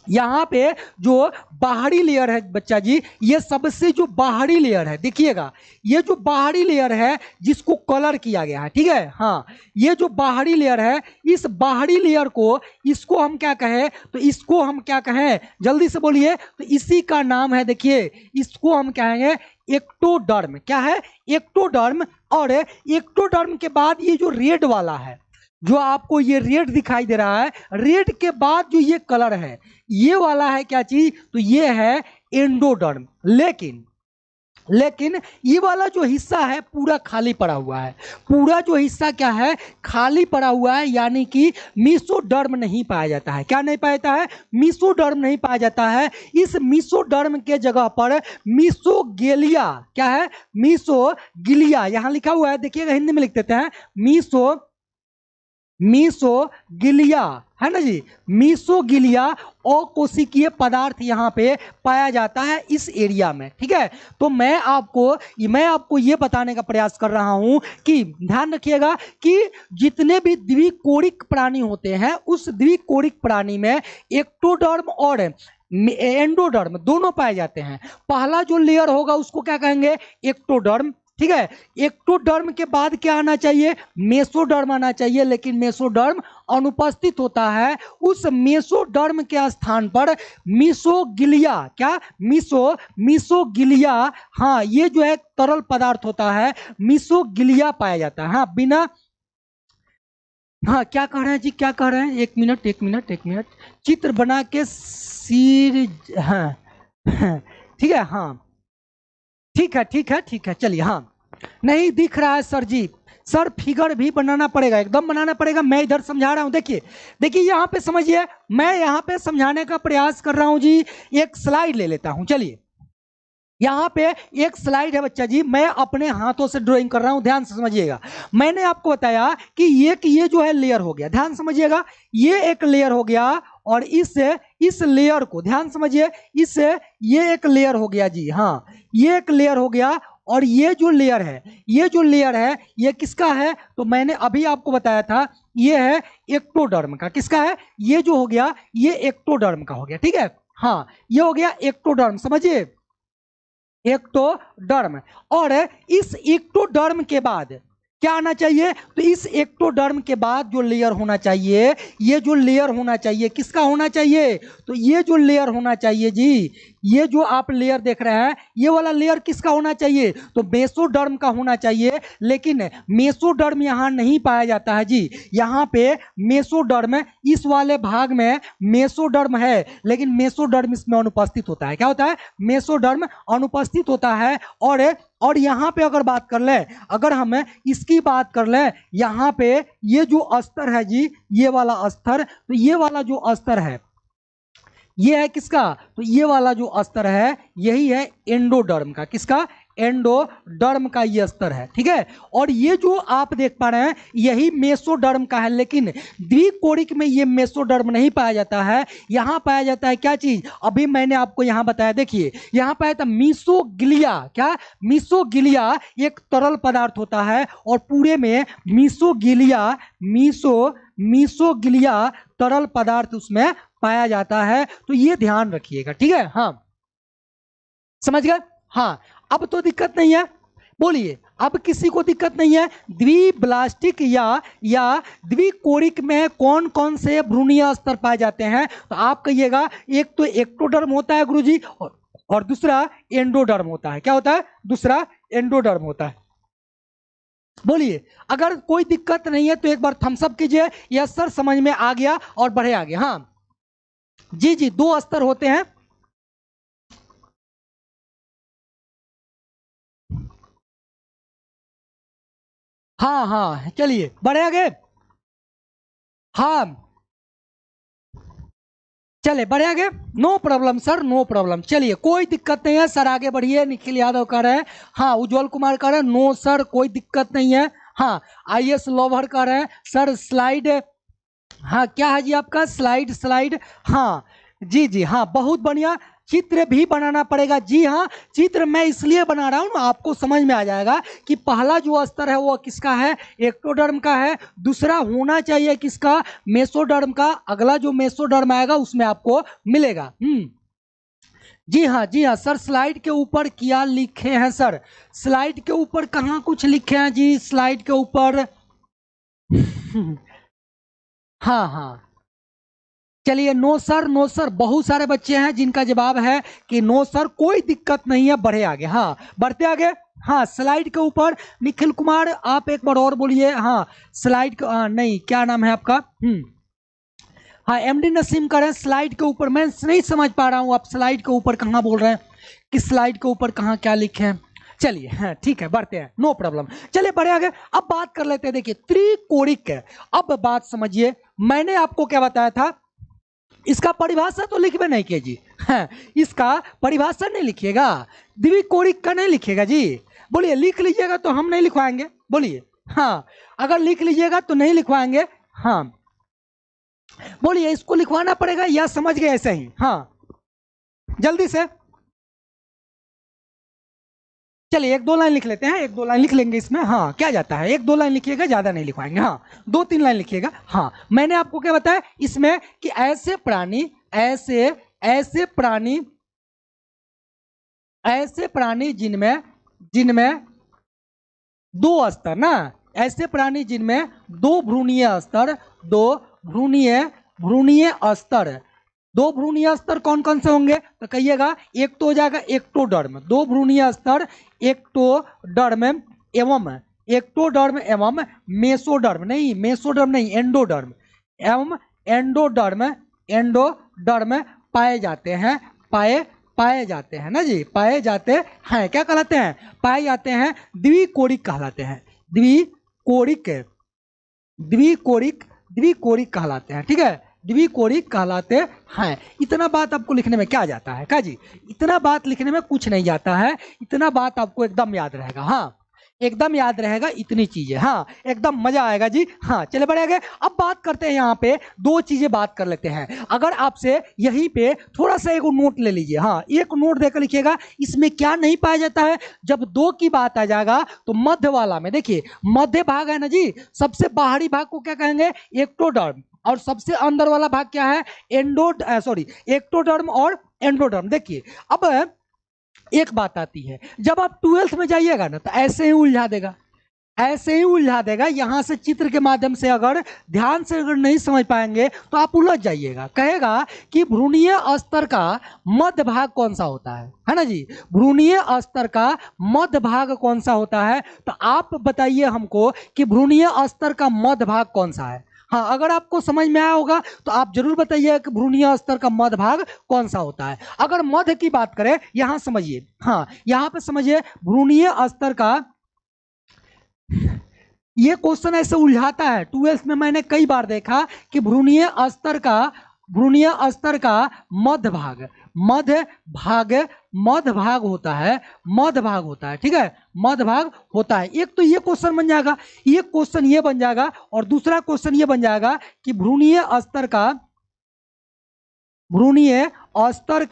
यहां पे जो बाहरी लेयर है बच्चा जी, ये सबसे जो बाहरी लेयर है, देखिएगा ये जो बाहरी लेयर है जिसको कलर किया गया है। ठीक है, हाँ, ये जो बाहरी लेयर है, इस बाहरी लेयर को, इसको हम क्या कहें, तो इसको हम क्या कहें, जल्दी से बोलिए, तो इसी का नाम है, देखिए इसको हम कहेंगे एक्टोडर्म। क्या है, एक्टोडर्म। और एक्टोडर्म के बाद ये जो रेड वाला है, जो आपको ये रेड दिखाई दे रहा है, रेड के बाद जो ये कलर है, ये वाला है क्या चीज, तो ये है एंडोडर्म। लेकिन ये वाला जो हिस्सा है पूरा खाली पड़ा हुआ है, पूरा जो हिस्सा क्या है, खाली पड़ा हुआ है, यानी कि मेसोडर्म नहीं पाया जाता है। क्या नहीं पाया जाता है, मेसोडर्म नहीं पाया जाता है। इस मेसोडर्म के जगह पर मीसोगिलिया, क्या है, मीसोगिलिया, यहां लिखा हुआ है, देखिएगा हिंदी में लिख देते हैं मीसोगिलिया, है ना जी, मीसोगिलिया अकोशिकीय पदार्थ यहां पे पाया जाता है इस एरिया में। ठीक है, तो मैं आपको ये बताने का प्रयास कर रहा हूं कि ध्यान रखिएगा कि जितने भी द्विकोणिक प्राणी होते हैं, उस द्विकोणिक प्राणी में एक्टोडर्म और एंडोडर्म दोनों पाए जाते हैं। पहला जो लेयर होगा उसको क्या कहेंगे, एक्टोडर्म। ठीक है, एक्टोडर्म के बाद क्या आना चाहिए, मेसोडर्म आना चाहिए, लेकिन मेसोडर्म अनुपस्थित होता है। उस मेसोडर्म के स्थान पर मीसोगिलिया, क्या, मीसोगिलिया, हाँ, ये जो है तरल पदार्थ होता है, मीसोगिलिया पाया जाता है। हाँ, बिना, हाँ, क्या कह रहे हैं जी, क्या कह रहे हैं, एक मिनट, चित्र बना के सिर, हाँ, ठीक है, हाँ, ठीक है, चलिए। हाँ, नहीं दिख रहा है सर जी, सर फिगर भी बनाना पड़ेगा, एकदम बनाना पड़ेगा। मैं इधर समझा रहा हूं, देखिए यहां पे समझिए, मैं यहां पे समझाने का प्रयास कर रहा हूं जी। एक स्लाइड ले लेता हूं, चलिए यहां पे एक स्लाइड है बच्चा जी, मैं अपने हाथों से ड्राइंग कर रहा हूं, ध्यान से समझिएगा। मैंने आपको बताया कि ये जो है लेयर हो गया, ध्यान समझिएगा, ये एक लेयर हो गया, और इस लेयर को ध्यान समझिए, ये एक लेयर हो गया जी। हाँ, ये एक लेयर हो गया, और ये जो लेयर है ये किसका है, तो मैंने अभी आपको बताया था, ये है एक्टोडर्म का। किसका है, ये जो हो गया ये एक्टोडर्म का हो गया। ठीक है, हाँ, ये हो गया एक्टोडर्म, समझिए एक्टोडर्म। और इस एक्टोडर्म के बाद क्या आना चाहिए, तो इस एक्टोडर्म के बाद जो लेयर होना चाहिए, ये जो लेयर होना चाहिए किसका होना चाहिए, तो ये जो लेयर होना चाहिए जी, ये जो आप लेयर देख रहे हैं, ये वाला लेयर किसका होना चाहिए, तो मेसोडर्म का होना चाहिए। लेकिन मेसोडर्म यहाँ नहीं पाया जाता है जी, यहाँ पे मेसोडर्म, इस वाले भाग में मेसोडर्म है, लेकिन मेसोडर्म इसमें अनुपस्थित होता है। क्या होता है, मेसोडर्म अनुपस्थित होता है। और यहाँ पे अगर बात कर ले, अगर हम इसकी बात कर ले, यहाँ पे ये जो अस्तर है जी, ये वाला अस्तर, तो ये वाला जो अस्तर है ये है किसका, तो ये वाला जो अस्तर है यही है एंडोडर्म का। किसका, एंडोडर्म का ये स्तर है, ठीक है। और ये जो आप देख पा रहे हैं यही मेसोडर्म का है, लेकिन द्विकोरिक में ये मेसोडर्म नहीं पाया जाता है। यहां पाया जाता है क्या चीज, अभी मैंने आपको यहां बताया, देखिए यहां पाया था मीसोगिलिया। क्या, मीसोगिलिया एक तरल पदार्थ होता है और पूरे में मीसोगिलिया तरल पदार्थ उसमें पाया जाता है। तो ये ध्यान रखिएगा, ठीक है। हाँ, समझ गए। हाँ, अब तो दिक्कत नहीं है, बोलिए अब किसी को दिक्कत नहीं है। द्विब्लास्टिक या द्विकोरिक में कौन कौन से भ्रूणीय स्तर पाए जाते हैं, तो आप कहिएगा एक तो एक्टोडर्म होता है गुरुजी, और दूसरा एंडोडर्म होता है। क्या होता है, दूसरा एंडोडर्म होता है। बोलिए अगर कोई दिक्कत नहीं है तो एक बार थम्स अप कीजिए, यस सर समझ में आ गया, और बढ़े आगे। हाँ जी जी, दो स्तर होते हैं। हाँ हाँ, चलिए बढ़े आगे। हाँ चले बढ़े आगे, no problem sir, no problem. चलिए कोई दिक्कत नहीं है सर, आगे बढ़िए। निखिल यादव कह रहे हैं, हाँ उज्जवल कुमार कह रहे हैं नो सर कोई दिक्कत नहीं है। हाँ आईएस लोभर कह रहे हैं सर स्लाइड, हाँ क्या है जी आपका, स्लाइड। हाँ जी जी, हाँ बहुत बढ़िया। चित्र भी बनाना पड़ेगा, जी हाँ चित्र मैं इसलिए बना रहा हूँ आपको समझ में आ जाएगा कि पहला जो स्तर है वो किसका है, एक्टोडर्म का है। दूसरा होना चाहिए किसका, मेसोडर्म का। अगला जो मेसोडर्म आएगा उसमें आपको मिलेगा। जी हाँ जी हाँ सर, स्लाइड के ऊपर क्या लिखे हैं सर, स्लाइड के ऊपर कहाँ कुछ लिखे हैं जी, स्लाइड के ऊपर हाँ हाँ चलिए, नो सर नो सर, बहुत सारे बच्चे हैं जिनका जवाब है कि नो सर कोई दिक्कत नहीं है, बढ़े आगे। हाँ बढ़ते आगे। हाँ स्लाइड के ऊपर निखिल कुमार आप एक बार और बोलिए। हाँ स्लाइड का नहीं, क्या नाम है आपका, हाँ एमडी नसीम कर रहे हैं स्लाइड के ऊपर। मैं नहीं समझ पा रहा हूँ आप स्लाइड के ऊपर कहाँ बोल रहे हैं, कि स्लाइड के ऊपर कहाँ क्या लिखे हैं। चलिए हाँ ठीक है, बढ़ते हैं, नो प्रॉब्लम। चलिए बढ़े आगे। अब बात कर लेते हैं, देखिए त्रिकोणिक है। अब बात समझिए, मैंने आपको क्या बताया था, इसका परिभाषा तो लिखबे नहीं किए जी, हाँ, इसका परिभाषा नहीं लिखिएगा, द्विकोणिक का नहीं लिखिएगा जी। बोलिए लिख लीजिएगा तो हम नहीं लिखवाएंगे, बोलिए। हाँ अगर लिख लीजिएगा तो नहीं लिखवाएंगे। हाँ बोलिए इसको लिखवाना पड़ेगा या समझ गए ऐसे ही। हाँ जल्दी से चलिए एक दो लाइन लिख लेते हैं, एक दो लाइन लिख लेंगे इसमें। हाँ क्या जाता है, एक दो लाइन लिखिएगा, ज्यादा नहीं लिखवाएंगे। हाँ दो तीन लाइन लिखिएगा। हाँ मैंने आपको क्या बताया इसमें कि ऐसे प्राणी जिनमें जिनमें दो स्तर ना, ऐसे प्राणी जिनमें दो भ्रूणीय स्तर, दो भ्रूणीय स्तर कौन कौन से होंगे, तो कहिएगा एक तो हो जाएगा एक्टोडर्म, दो भ्रूणीय स्तर एक्टोडर्म एवं मेसोडर्म नहीं एंडोडर्म पाए जाते हैं, पाए जाते हैं ना जी, पाए जाते हैं। क्या कहलाते हैं, पाए जाते हैं, द्विकोरिक कहलाते हैं, द्विकोरिक कहलाते हैं, ठीक है, द्विकोरिक कहलाते हैं। इतना बात आपको लिखने में क्या जाता है, क्या जी, इतना बात लिखने में कुछ नहीं जाता है, इतना बात आपको एकदम याद रहेगा। हाँ एकदम याद रहेगा, इतनी चीजें, हाँ एकदम मजा आएगा जी। हाँ चले बढ़े आगे। अब बात करते हैं, यहाँ पे दो चीजें बात कर लेते हैं। अगर आपसे यहीं पे थोड़ा सा एक नोट ले लीजिए, हाँ एक नोट देकर लिखिएगा, इसमें क्या नहीं पाया जाता है। जब दो की बात आ जाएगा तो मध्य वाला में देखिए, मध्य भाग है ना जी, सबसे बाहरी भाग को क्या कहेंगे, एक्टोडर्म, और सबसे अंदर वाला भाग क्या है, एक्टोडर्म और एंडोडर्म। देखिए अब एक बात आती है, जब आप 12th में जाइएगा ना तो ऐसे ही उलझा देगा, यहां से चित्र के माध्यम से अगर ध्यान से अगर नहीं समझ पाएंगे तो आप उलझ जाइएगा। कहेगा कि भ्रूणीय स्तर का मध्य भाग कौन सा होता है ना जी, भ्रूणीय स्तर का मध्य भाग कौन सा होता है, तो आप बताइए हमको कि भ्रूणीय स्तर का मध्य भाग कौन सा है। हाँ अगर आपको समझ में आया होगा तो आप जरूर बताइए कि भ्रूणीय स्तर का मध्य भाग कौन सा होता है। अगर मध्य की बात करें, यहां समझिए, हाँ यहां पे समझिए, भ्रूणीय स्तर का, ये क्वेश्चन ऐसे उलझाता है 12th में, मैंने कई बार देखा कि भ्रूणीय स्तर का भ्रूणीय स्तर का मध्य भाग, मध्य भाग, मध्य भाग होता है, मध्य भाग होता है, ठीक है, मध्य भाग होता है। एक तो ये क्वेश्चन बन जाएगा, एक क्वेश्चन ये बन जाएगा, और दूसरा क्वेश्चन ये बन जाएगा कि भ्रूणीय स्तर का, भ्रूणीय स्तर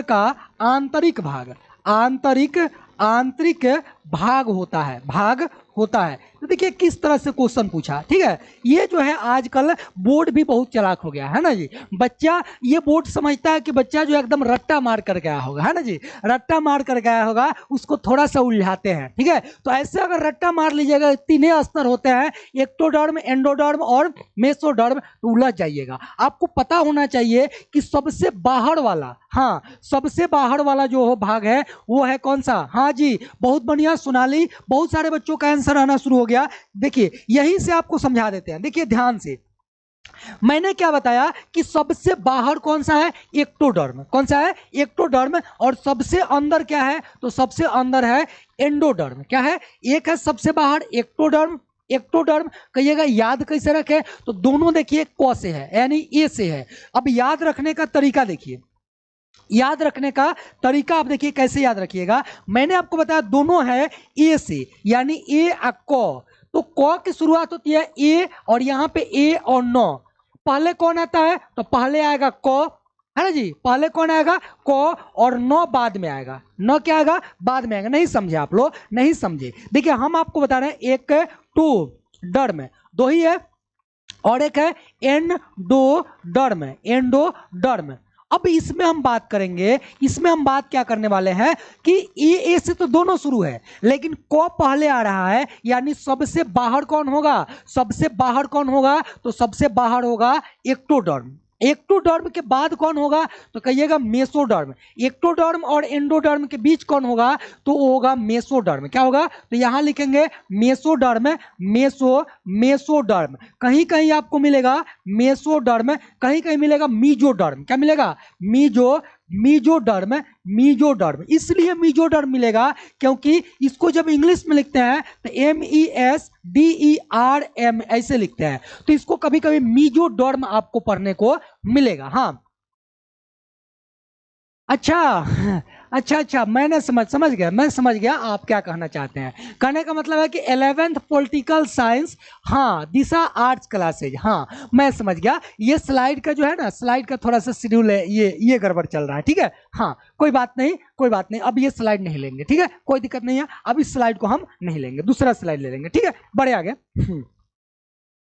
का आंतरिक भाग, आंतरिक, आंतरिक भाग होता है, भाग होता है। तो देखिए किस तरह से क्वेश्चन पूछा, ठीक है। ये जो है आजकल बोर्ड भी बहुत चालाक हो गया है ना जी। बच्चा, ये बोर्ड समझता है कि बच्चा जो एकदम रट्टा मार कर गया होगा, है ना जी, रट्टा मार कर गया होगा, उसको थोड़ा सा उलझाते हैं, ठीक है। तो ऐसे अगर रट्टा मार लीजिएगा, तीन स्तर होते हैं, एक्टोडर्म, एंडोडर्म और मेसोडर्म, तो उलझ जाइएगा। आपको पता होना चाहिए कि सबसे बाहर वाला, हाँ, सबसे बाहर वाला जो भाग है वो है कौन सा, हाँ जी, बहुत बढ़िया सोनाली, बहुत सारे बच्चों का आंसर आना शुरू हो गया। देखिए यहीं से आपको समझा देते हैं, देखिए ध्यान से। मैंने क्या बताया कि सबसे बाहर कौन सा है, एक्टोडर्म, कौन सा है, एक्टोडर्म, और सबसे अंदर क्या है, तो सबसे अंदर है एंडोडर्म। क्या है, एक है सबसे बाहर एक्टोडर्म, एक्टोडर्म कहिएगा, याद कैसे रखें, तो दोनों देखिए क से है, यानी ए से है। अब याद रखने का तरीका देखिए, याद रखने का तरीका आप देखिए कैसे याद रखिएगा। मैंने आपको बताया दोनों है ए से, यानी ए और क, तो क की शुरुआत होती है ए, और यहां पे ए और न, पहले कौन आता है, तो पहले आएगा क, है ना जी, पहले कौन आएगा, क, और न बाद में आएगा, न क्या आएगा, बाद में आएगा। नहीं समझे आप लोग, नहीं समझे। देखिए हम आपको बता रहे हैं, एक टू डर्म, दो ही है, और एक है एंडोडर्म, एंडोडर्म। अब इसमें हम बात करेंगे, इसमें हम बात क्या करने वाले हैं कि ए से तो दोनों शुरू है, लेकिन क पहले आ रहा है, यानी सबसे बाहर कौन होगा, सबसे बाहर कौन होगा, तो सबसे बाहर होगा एक्टोडर्म। एक्टोडर्म के बाद कौन होगा, तो कहिएगा मेसोडर्म। एक्टोडर्म और एंडोडर्म के बीच कौन होगा, तो वो होगा मेसोडर्म। क्या होगा, तो यहां लिखेंगे मेसोडर्म, मेसोडर्म। कहीं कहीं आपको मिलेगा मेसोडर्म, कहीं कहीं मिलेगा मीजोडर्म। क्या मिलेगा, मीजोडर्म, मीजोडर्म। इसलिए मीजोडर्म मिलेगा क्योंकि इसको जब इंग्लिश में लिखते हैं तो MESDERM ऐसे लिखते हैं, तो इसको कभी कभी मीजोडर्म आपको पढ़ने को मिलेगा। हाँ, अच्छा अच्छा, मैंने समझ गया, मैं समझ गया आप क्या कहना चाहते हैं। कहने का मतलब है कि 11th पॉलिटिकल साइंस, हाँ, दिशा आर्ट्स क्लासेज, हाँ मैं समझ गया। ये स्लाइड का जो है ना, स्लाइड का थोड़ा सा शेड्यूल है, ये गड़बड़ चल रहा है, ठीक है। हाँ कोई बात नहीं, कोई बात नहीं, अब ये स्लाइड नहीं लेंगे, ठीक है, कोई दिक्कत नहीं है। अब इस स्लाइड को हम नहीं लेंगे, दूसरा स्लाइड ले लेंगे, ठीक है, बढ़े आगे।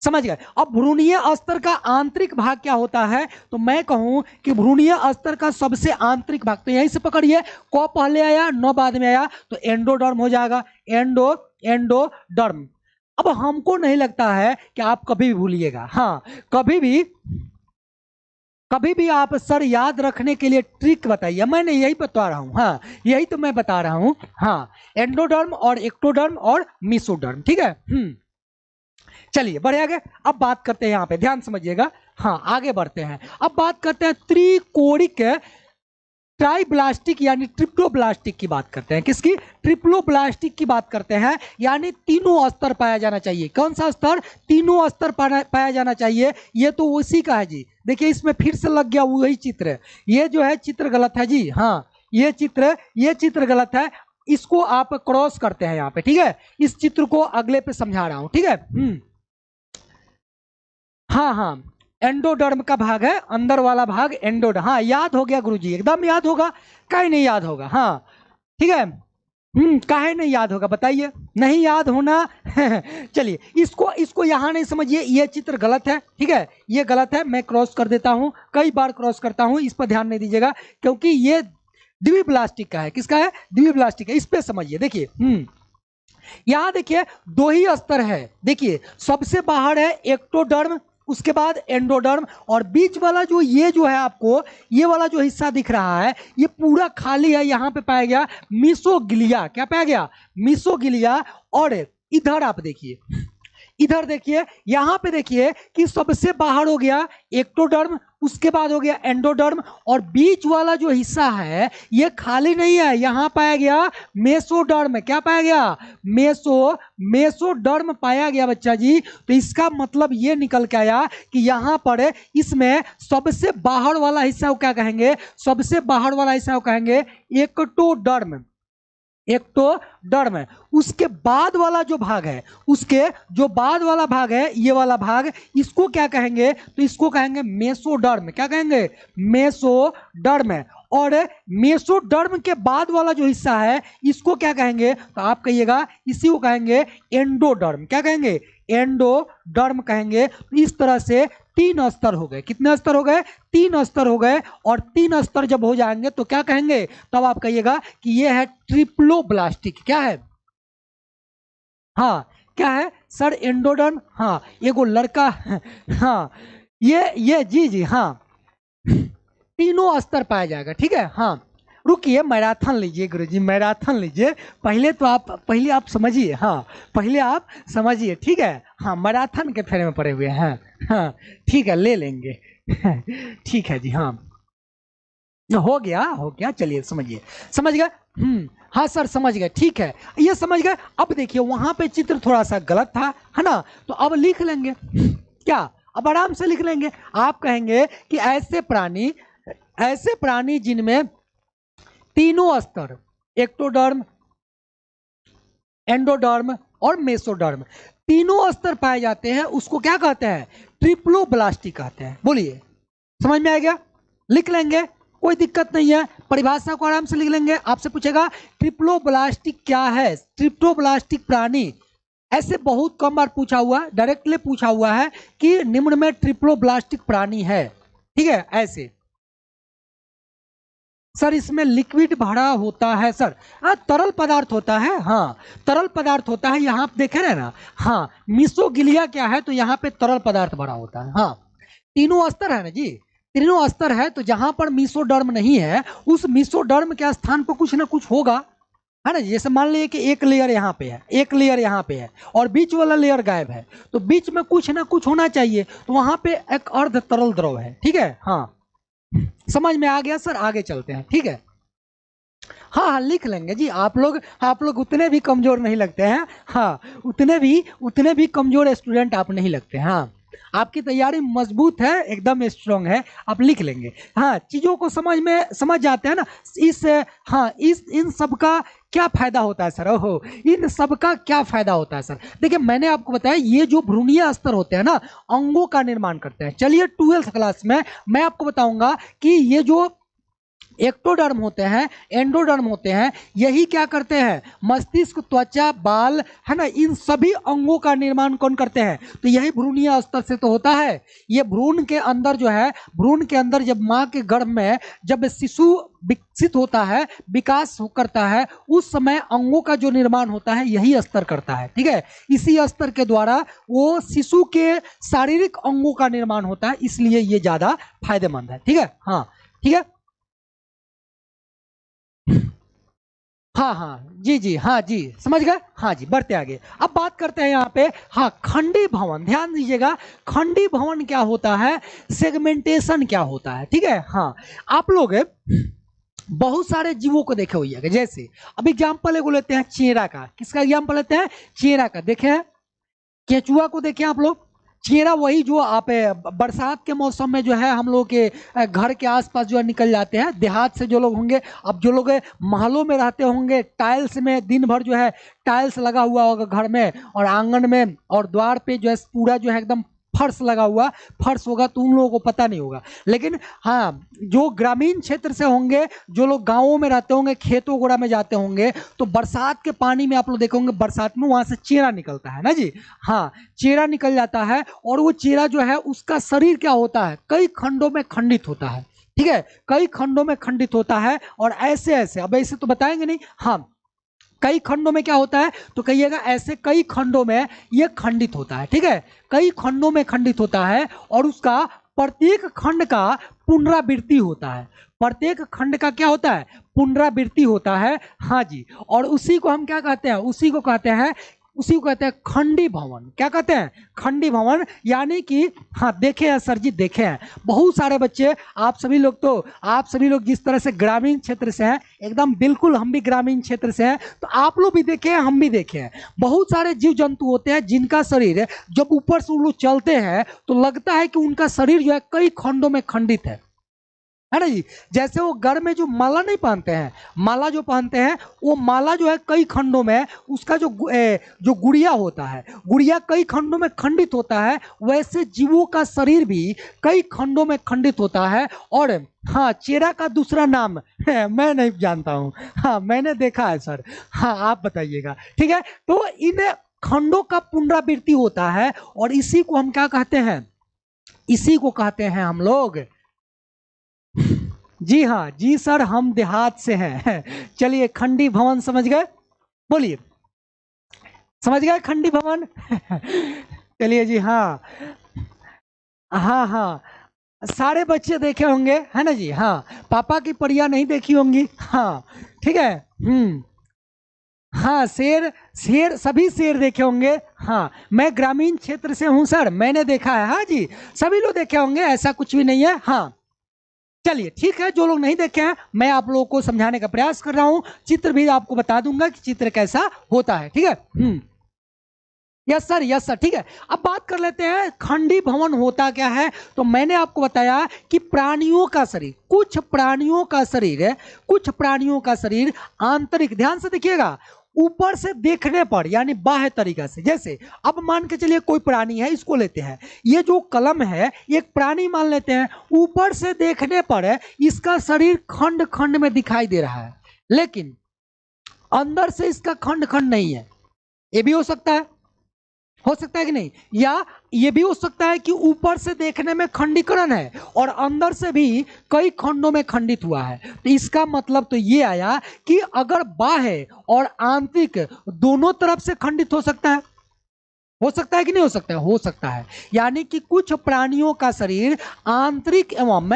समझ गए। अब भ्रूणीय अस्तर का आंतरिक भाग क्या होता है, तो मैं कहूं कि भ्रूणीय अस्तर का सबसे आंतरिक भाग, तो यहीं से पकड़िए, क पहले आया, न बाद में आया, तो एंडोडर्म हो जाएगा, एंडोडर्म। अब हमको नहीं लगता है कि आप कभी भी भूलिएगा, हाँ कभी भी आप सर याद रखने के लिए ट्रिक बताइए, मैंने यही बता रहा हूं, हाँ यही तो मैं बता रहा हूं, हाँ, एंडोडर्म और एक्टोडर्म और मेसोडर्म, ठीक है। चलिए बढ़े आगे। अब बात करते हैं, यहां पे ध्यान समझिएगा, हाँ आगे बढ़ते हैं। अब बात करते हैं त्रिकोणिक ट्राइब्लास्टिक यानी ट्रिप्लोब्लास्टिक की बात करते हैं। किसकी, ट्रिप्लोब्लास्टिक की बात करते हैं, यानी तीनों स्तर पाया जाना चाहिए। कौन सा स्तर, तीनों स्तर पाया जाना चाहिए। ये तो उसी का है जी, देखिए इसमें फिर से लग गया वही चित्र, ये जो है चित्र गलत है जी, हाँ ये चित्र गलत है, इसको आप क्रॉस करते हैं यहाँ पे, ठीक है। इस चित्र को अगले पे समझा रहा हूं, ठीक है। हाँ, एंडोडर्म का भाग है, अंदर वाला भाग एंडोडर्म, हाँ याद हो गया गुरुजी, एकदम याद होगा, काहे नहीं याद होगा, हाँ ठीक है। काहे नहीं याद होगा बताइए, नहीं याद होना चलिए इसको यहां नहीं समझिए, ये चित्र गलत है, ठीक है, ये गलत है, मैं क्रॉस कर देता हूं, कई बार क्रॉस करता हूं, इस पर ध्यान नहीं दीजिएगा, क्योंकि ये द्विप्लास्टिक का है। किसका है, द्विप्लास्टिक है, इस पे समझिए। देखिए यहां देखिए दो ही स्तर है, देखिए सबसे बाहर है एक्टोडर्म, उसके बाद एंडोडर्म, और बीच वाला ये जो है आपको, ये वाला जो हिस्सा दिख रहा है, ये पूरा खाली है। यहां पे पाया गया मीसोगिलिया, क्या पाया गया, मीसोगिलिया। और इधर आप देखिए, इधर देखिए, यहां पे देखिए कि सबसे बाहर हो गया एक्टोडर्म, उसके बाद हो गया एंडोडर्म, और बीच वाला जो हिस्सा है ये खाली नहीं है, यहां पाया गया मेसोडर्म। क्या पाया गया? मेसोडर्म पाया गया बच्चा जी। तो इसका मतलब ये निकल के आया कि यहां पर इसमें सबसे बाहर वाला हिस्सा को क्या कहेंगे? सबसे बाहर वाला हिस्सा को कहेंगे एक्टोडर्म। एक्टोडर्म है। उसके बाद वाला जो भाग है, उसके जो बाद वाला भाग है, ये वाला भाग, इसको क्या कहेंगे? तो इसको कहेंगे मेसोडर्म। क्या कहेंगे? मेसोडर्म है। और मेसोडर्म के बाद वाला जो हिस्सा है इसको क्या कहेंगे? तो आप कहिएगा इसी को कहेंगे एंडोडर्म। क्या कहेंगे? एंडोडर्म कहेंगे। तो इस तरह से 3 स्तर हो गए। कितने स्तर हो गए? 3 स्तर हो गए। और 3 स्तर जब हो जाएंगे तो क्या कहेंगे? तब आप कहिएगा कि ये है ट्रिप्लोब्लास्टिक। क्या है? हाँ, क्या है सर? एंडोडर्म। हाँ, ये को लड़का हाँ, ये जी जी हाँ, तीनों स्तर पाया जाएगा। ठीक है। हाँ, रुकिए, मैराथन लीजिए गुरुजी, मैराथन लीजिए। पहले आप समझिए। हाँ, पहले आप समझिए। ठीक है। हाँ, मैराथन के फेरे में पड़े हुए हैं। हाँ, ठीक है, ले लेंगे ठीक है जी। हाँ, हो गया, चलिए समझिए। समझ गए? हाँ सर, समझ गए। ठीक है, ये समझ गए। अब देखिए वहां पे चित्र थोड़ा सा गलत था, है ना? तो अब लिख लेंगे। क्या? अब आराम से लिख लेंगे। आप कहेंगे कि ऐसे प्राणी जिनमें तीनों स्तर, एक्टोडर्म, एंडोडर्म और मेसोडर्म, तीनों स्तर पाए जाते हैं, उसको क्या कहते हैं? ट्रिप्लोब्लास्टिक कहते हैं। बोलिए, समझ में आ गया? लिख लेंगे, कोई दिक्कत नहीं है। परिभाषा को आराम से लिख लेंगे। आपसे पूछेगा ट्रिप्लोब्लास्टिक क्या है? ट्रिप्लोब्लास्टिक प्राणी, ऐसे बहुत कम बार पूछा हुआ, डायरेक्टली पूछा हुआ है कि निम्न में ट्रिप्लोब्लास्टिक प्राणी है। ठीक है, ऐसे। सर इसमें लिक्विड भरा होता है सर? तरल पदार्थ होता है। हाँ, तरल पदार्थ होता है। यहाँ आप देखे रहे ना? हाँ, मिसोगिलिया क्या है? तो यहाँ पे तरल पदार्थ भरा होता है। हाँ, तीनों स्तर है ना जी, तीनों स्तर है। तो जहां पर मिसोडर्म नहीं है, उस मिसोडर्म के स्थान पर कुछ ना कुछ होगा, है ना? जैसे मान लीजिए कि एक लेयर यहाँ पे है, एक लेयर यहाँ पे है, और बीच वाला लेयर गायब है, तो बीच में कुछ ना कुछ होना चाहिए। तो वहां पे एक अर्ध तरल द्रव है। ठीक है। हाँ, समझ में आ गया सर? आगे चलते हैं। ठीक है। हाँ हाँ, लिख लेंगे जी। आप लोग उतने भी कमजोर नहीं लगते हैं। हाँ, उतने भी कमजोर स्टूडेंट आप नहीं लगते। हाँ, आपकी तैयारी मजबूत है, एकदम स्ट्रांग है, आप लिख लेंगे। हाँ, चीजों को समझ जाते हैं ना? इन सब का क्या फायदा होता है सर? ओहो, इन सब का क्या फायदा होता है सर? देखिए, मैंने आपको बताया ये जो भ्रूणीय स्तर होते हैं ना, अंगों का निर्माण करते हैं। चलिए 12th क्लास में मैं आपको बताऊंगा कि ये जो एक्टोडर्म होते हैं, एंडोडर्म होते हैं, यही क्या करते हैं? मस्तिष्क, त्वचा, बाल, है ना, इन सभी अंगों का निर्माण कौन करते हैं? तो यही भ्रूणीय स्तर से तो होता है। ये भ्रूण के अंदर जो है, भ्रूण के अंदर जब माँ के गर्भ में जब शिशु विकसित होता है, विकास करता है, उस समय अंगों का जो निर्माण होता है यही स्तर करता है। ठीक है। इसी स्तर के द्वारा वो शिशु के शारीरिक अंगों का निर्माण होता है, इसलिए ये ज्यादा फायदेमंद है। ठीक है। हाँ, ठीक है। हाँ हाँ जी जी, हाँ जी, समझ गए। हाँ जी, बढ़ते आगे। अब बात करते हैं यहाँ पे, हाँ, खंडी भवन। ध्यान दीजिएगा, खंडी भवन क्या होता है, सेगमेंटेशन क्या होता है। ठीक है। हाँ, आप लोग बहुत सारे जीवों को देखे हुए, जैसे अब एग्जाम्पल एगो लेते हैं चेरा का। किसका एग्जाम्पल लेते हैं? चेरा का। देखे हैं केचुआ को? देखे आप लोग? चेरा वही जो आप बरसात के मौसम में जो है हम लोग के घर के आसपास जो है निकल जाते हैं। देहात से जो लोग होंगे, अब जो लोग महलों में रहते होंगे, टाइल्स में दिन भर जो है टाइल्स लगा हुआ होगा घर में, और आंगन में और द्वार पे जो है पूरा जो है एकदम फर्श लगा हुआ फर्श होगा, तो उन लोगों को पता नहीं होगा। लेकिन हाँ, जो ग्रामीण क्षेत्र से होंगे, जो लोग गांवों में रहते होंगे, खेतों गोड़ा में जाते होंगे, तो बरसात के पानी में आप लोग देखे होंगे, बरसात में वहां से चेरा निकलता है ना जी। हाँ, चेरा निकल जाता है, और वो चेरा जो है उसका शरीर क्या होता है? कई खंडों में खंडित होता है। ठीक है, कई खंडों में खंडित होता है। और ऐसे ऐसे, अब ऐसे तो बताएंगे नहीं। हाँ, कई खंडों में क्या होता है? तो कहिएगा ऐसे कई खंडों में ये खंडित होता है। ठीक है, कई खंडों में खंडित होता है, और उसका प्रत्येक खंड का पुनरावृत्ति होता है। प्रत्येक खंड का क्या होता है? पुनरावृत्ति होता है। हाँ जी, और उसी को हम क्या कहते हैं? उसी को कहते हैं उसी को कहते हैं खंडी भवन। क्या कहते हैं? खंडी भवन। यानी कि हाँ देखे हैं सर जी, देखे हैं बहुत सारे बच्चे, आप सभी लोग जिस तरह से ग्रामीण क्षेत्र से हैं, एकदम बिल्कुल हम भी ग्रामीण क्षेत्र से हैं, तो आप लोग भी देखे हैं, हम भी देखे हैं। बहुत सारे जीव जंतु होते हैं जिनका शरीर जब ऊपर से वो लोग चलते हैं तो लगता है कि उनका शरीर जो है कई खंडों में खंडित है ना जी। जैसे वो घर में जो माला नहीं पहनते हैं, माला जो पहनते हैं, वो माला जो है कई खंडों में, उसका जो गुड़िया होता है, गुड़िया कई खंडों में खंडित होता है, वैसे जीवों का शरीर भी कई खंडों में खंडित होता है। और हाँ, चेरा का दूसरा नाम है, मैं नहीं जानता हूँ, हाँ मैंने देखा है सर, हाँ आप बताइएगा, ठीक है। तो इन खंडों का पुनरावृत्ति होता है और इसी को हम क्या कहते हैं? इसी को कहते हैं हम लोग, जी हाँ जी सर, हम देहात से हैं। चलिए खंडी भवन समझ गए, बोलिए समझ गए खंडी भवन? चलिए जी, हाँ हाँ हाँ, सारे बच्चे देखे होंगे है ना जी। हाँ, पापा की परियां नहीं देखी होंगी, हाँ ठीक है। हाँ, शेर शेर सभी शेर देखे होंगे। हाँ, मैं ग्रामीण क्षेत्र से हूँ सर, मैंने देखा है, हाँ जी सभी लोग देखे होंगे, ऐसा कुछ भी नहीं है। हाँ चलिए ठीक है, जो लोग नहीं देखे हैं मैं आप लोगों को समझाने का प्रयास कर रहा हूं, चित्र भी आपको बता दूंगा कि चित्र कैसा होता है, ठीक है। यस सर, यस सर, ठीक है। अब बात कर लेते हैं खंडी भवन होता क्या है। तो मैंने आपको बताया कि प्राणियों का शरीर, कुछ प्राणियों का शरीर आंतरिक, ध्यान से देखिएगा, ऊपर से देखने पर यानी बाह्य तरीका से, जैसे अब मान के चलिए कोई प्राणी है, इसको लेते हैं, ये जो कलम है एक प्राणी मान लेते हैं, ऊपर से देखने पर इसका शरीर खंड खंड में दिखाई दे रहा है, लेकिन अंदर से इसका खंड खंड नहीं है। ये भी हो सकता है कि नहीं? या ये भी हो सकता है कि ऊपर से देखने में खंडीकरण है और अंदर से भी कई खंडों में खंडित हुआ है। तो इसका मतलब तो ये आया कि अगर बाह्य और आंतरिक दोनों तरफ से खंडित हो सकता है कि नहीं हो सकता है? हो सकता है। यानी कि कुछ प्राणियों का शरीर आंतरिक एवं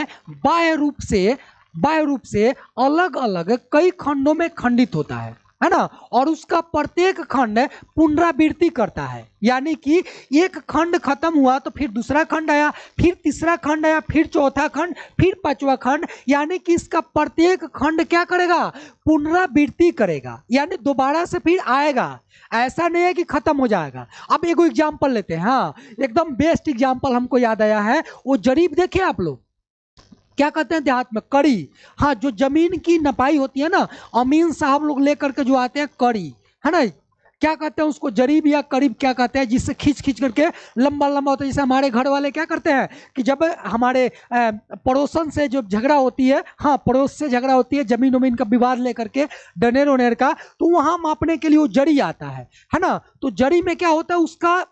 बाह्य रूप से अलग अलग कई खंडों में खंडित होता है ना, और उसका प्रत्येक खंड पुनरावृत्ति करता है। यानी कि एक खंड खत्म हुआ तो फिर दूसरा खंड आया, फिर तीसरा खंड आया, फिर चौथा खंड, फिर पांचवा खंड, यानी कि इसका प्रत्येक खंड क्या करेगा? पुनरावृत्ति करेगा, यानी दोबारा से फिर आएगा। ऐसा नहीं है कि खत्म हो जाएगा। अब एक एग्जांपल लेते हैं, हाँ एकदम बेस्ट एग्जांपल हमको याद आया है, वो जरीब देखे आप लोग, क्या कहते हैं देहात में? कड़ी। हाँ, जो जमीन की नपाई होती है ना, अमीन साहब लोग लेकर के जो आते हैं कड़ी, है ना, क्या कहते हैं उसको? जरीब या करीब क्या कहते हैं, जिससे खींच खींच करके लंबा लंबा होता है। जैसे हमारे घर वाले क्या करते हैं कि जब हमारे पड़ोसन से जो झगड़ा होती है, हाँ पड़ोस से झगड़ा होती है, जमीन उमीन का विवाद लेकर के, डनेर ओनेर का, तो वहां मापने के लिए वो जड़ी आता है ना। तो जड़ी में क्या होता है, उसका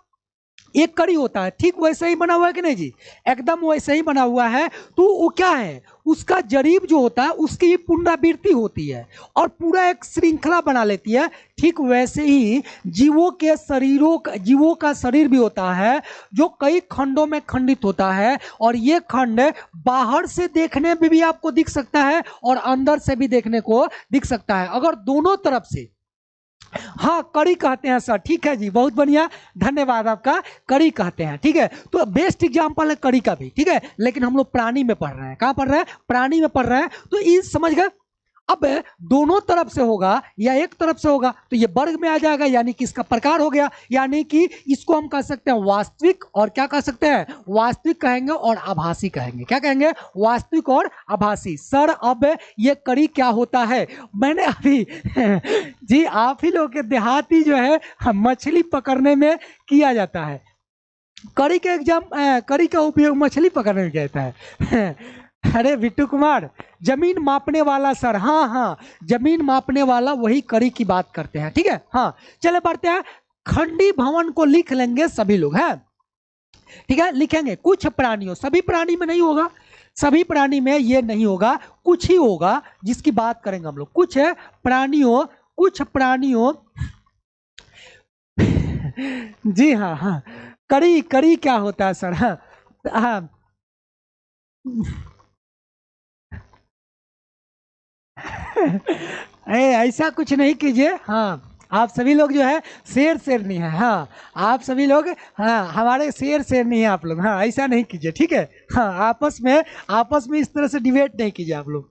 एक कड़ी होता है, ठीक वैसे ही बना हुआ है कि नहीं जी? एकदम वैसे ही बना हुआ है। तो वो क्या है, उसका जरीब जो होता है उसकी पुनरावृत्ति होती है और पूरा एक श्रृंखला बना लेती है। ठीक वैसे ही जीवों का शरीर भी होता है जो कई खंडों में खंडित होता है, और ये खंड बाहर से देखने में भी आपको दिख सकता है और अंदर से भी देखने को दिख सकता है, अगर दोनों तरफ से। हाँ, कड़ी कहते हैं सर, ठीक है जी, बहुत बढ़िया, धन्यवाद आपका, कड़ी कहते हैं, ठीक है। तो बेस्ट एग्जांपल है कड़ी का भी, ठीक है, लेकिन हम लोग प्राणी में पढ़ रहे हैं। कहाँ पढ़ रहे हैं? प्राणी में पढ़ रहे हैं। तो ये समझ गए। अब दोनों तरफ से होगा या एक तरफ से होगा तो ये वर्ग में आ जाएगा, यानी कि इसका प्रकार हो गया। यानी कि इसको हम कह सकते हैं वास्तविक, और क्या कह सकते हैं? वास्तविक कहेंगे और आभासी कहेंगे। क्या कहेंगे? वास्तविक और आभासी। सर अब ये कड़ी क्या होता है? मैंने अभी जी आप ही लोग के देहाती जो है मछली पकड़ने में किया जाता है। कड़ी का उपयोग मछली पकड़ने में किया जाता है। अरे बिट्टू कुमार, जमीन मापने वाला सर, हाँ हाँ, जमीन मापने वाला, वही कड़ी की बात करते हैं, ठीक है। हाँ चले बढ़ते हैं, खंडी भवन को लिख लेंगे सभी लोग, हैं ठीक है, लिखेंगे। कुछ प्राणियों, सभी प्राणी में नहीं होगा, सभी प्राणी में ये नहीं होगा, कुछ ही होगा जिसकी बात करेंगे हम लोग। कुछ प्राणियों जी हाँ हाँ, कड़ी क्या होता है सर? हाँ हाँ ऐसा कुछ नहीं कीजिए, हाँ आप सभी लोग जो है शेर शेरनी है। हाँ, आप सभी लोग, हाँ, हमारे शेर शेरनी है आप लोग। हाँ, ऐसा नहीं कीजिए, ठीक है। हाँ, आपस में इस तरह से डिबेट नहीं कीजिए आप लोग।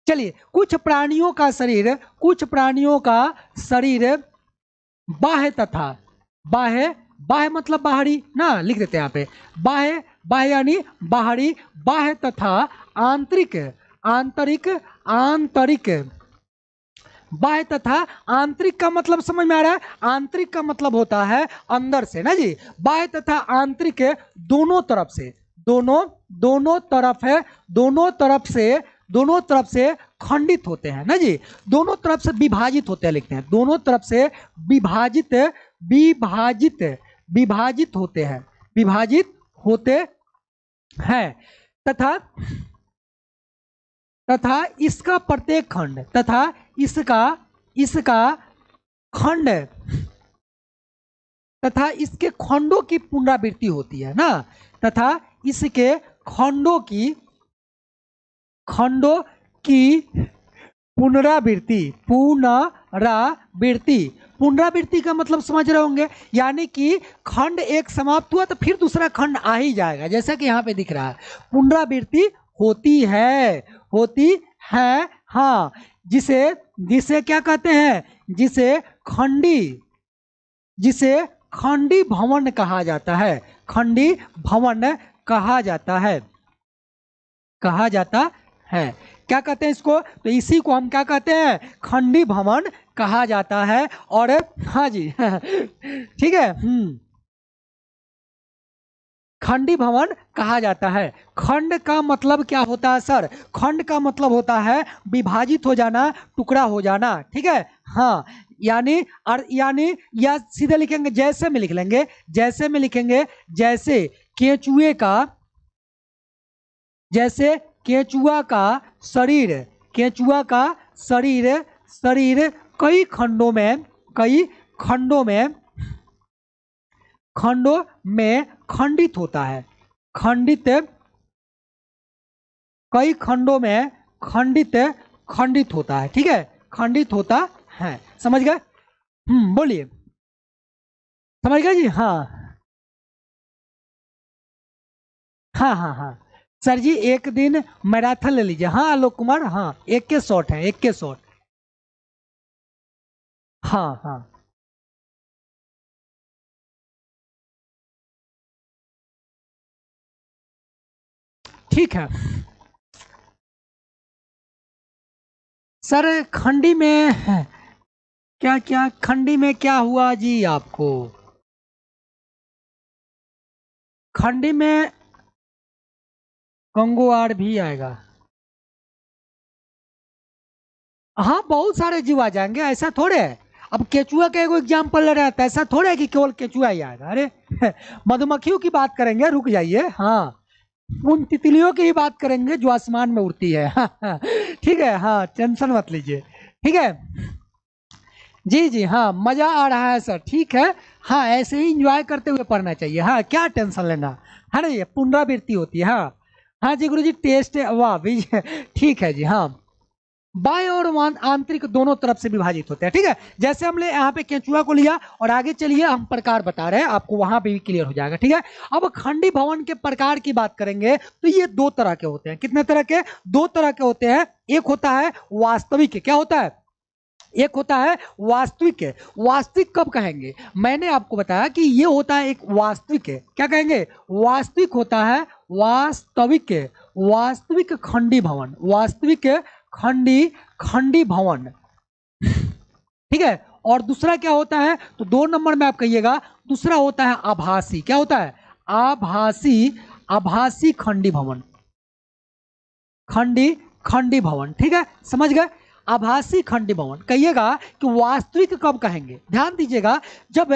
चलिए, कुछ प्राणियों का शरीर बाह्य तथा बाह्य, बाह्य मतलब बाहरी ना, लिख देते हैं यहाँ पे। बाह्य, बाह्य यानी बाहरी, बाह्य तथा आंतरिक, आंतरिक, आंतरिक। बाह्य तथा आंतरिक का मतलब समझ में आ रहा है? आंतरिक का मतलब होता है अंदर से ना जी। बाह्य तथा आंतरिक दोनों तरफ से, दोनों तरफ है, दोनों तरफ से खंडित होते हैं ना जी। दोनों तरफ से विभाजित होते हैं, लिखते हैं। दोनों तरफ से विभाजित, विभाजित, विभाजित होते हैं, विभाजित होते हैं। तथा इसका प्रत्येक खंड, तथा इसका खंड, तथा इसके खंडों की पुनरावृत्ति होती है ना। तथा इसके खंडों की पुनरावृत्ति, पुनरावृत्ति का मतलब समझ रहे होंगे, यानी कि खंड एक समाप्त हुआ तो फिर दूसरा खंड आ ही जाएगा, जैसा कि यहाँ पे दिख रहा है। पुनरावृत्ति होती है, हाँ। जिसे क्या कहते हैं? जिसे खंडी भवन कहा जाता है, खंडी भवन कहा जाता है, क्या कहते हैं इसको? तो इसी को हम क्या कहते हैं? खंडी भवन कहा जाता है। और हाँ जी ठीक है, खंडी भवन कहा जाता है। खंड का मतलब क्या होता है सर? खंड का मतलब होता है विभाजित हो जाना, टुकड़ा हो जाना, ठीक है। हाँ, यानी या सीधे लिखेंगे, जैसे में लिख लेंगे, जैसे में लिखेंगे, जैसे केचुए का, जैसे केचुआ का शरीर, केचुआ का शरीर कई खंडों में खंडित होता है, कई खंडों में खंडित होता है, ठीक है, खंडित होता है। समझ गए? बोलिए, समझ गए जी? हाँ हाँ हाँ हाँ सर जी, एक दिन मैराथन ले लीजिए। हाँ आलोक कुमार, हाँ, एक के शॉट है, एक के शॉट। हाँ हाँ ठीक है सर। खंडी में क्या क्या, खंडी में क्या हुआ जी आपको? खंडी में कंगोआर भी आएगा। हाँ, बहुत सारे जीव आ जाएंगे, ऐसा थोड़े है। अब केचुआ का एगो एग्जाम्पल ले रहा था, ऐसा थोड़े है कि केवल केचुआ ही आएगा। अरे मधुमक्खियों की बात करेंगे, रुक जाइए। हाँ, उन तितलियों की ही बात करेंगे जो आसमान में उड़ती है। ठीक है, हाँ, टेंशन मत लीजिए, ठीक है जी। जी हाँ, मजा आ रहा है सर, ठीक है। हाँ, ऐसे ही इंजॉय करते हुए पढ़ना चाहिए। हाँ, क्या टेंशन लेना है ना, ये पुनरावृत्ति होती है। हाँ हाँ जी गुरुजी, टेस्ट वाह भी ठीक है जी। हाँ, बाह्य और आंतरिक दोनों तरफ से विभाजित होते हैं, ठीक है। जैसे हमने यहाँ पे केंचुआ को लिया, और आगे चलिए हम प्रकार बता रहे हैं आपको, वहां पे भी क्लियर हो जाएगा, ठीक है। अब खंडी भवन के प्रकार की बात करेंगे तो ये दो तरह के होते हैं। कितने तरह के? दो तरह के होते हैं। एक होता है वास्तविक, क्या होता है? एक होता है वास्तविक। वास्तविक कब कहेंगे? मैंने आपको बताया कि ये होता है एक वास्तविक, क्या कहेंगे? वास्तविक होता है, वास्तविक, वास्तविक खंडी भवन, वास्तविक खंडी भवन, ठीक है। और दूसरा क्या होता है? तो 2 नंबर में आप कहिएगा, दूसरा होता है आभासी। क्या होता है? आभासी खंडी भवन, खंडी भवन, ठीक है, समझ गए। आभासी खंडी भवन कहिएगा। कि वास्तविक कब कहेंगे? ध्यान दीजिएगा, जब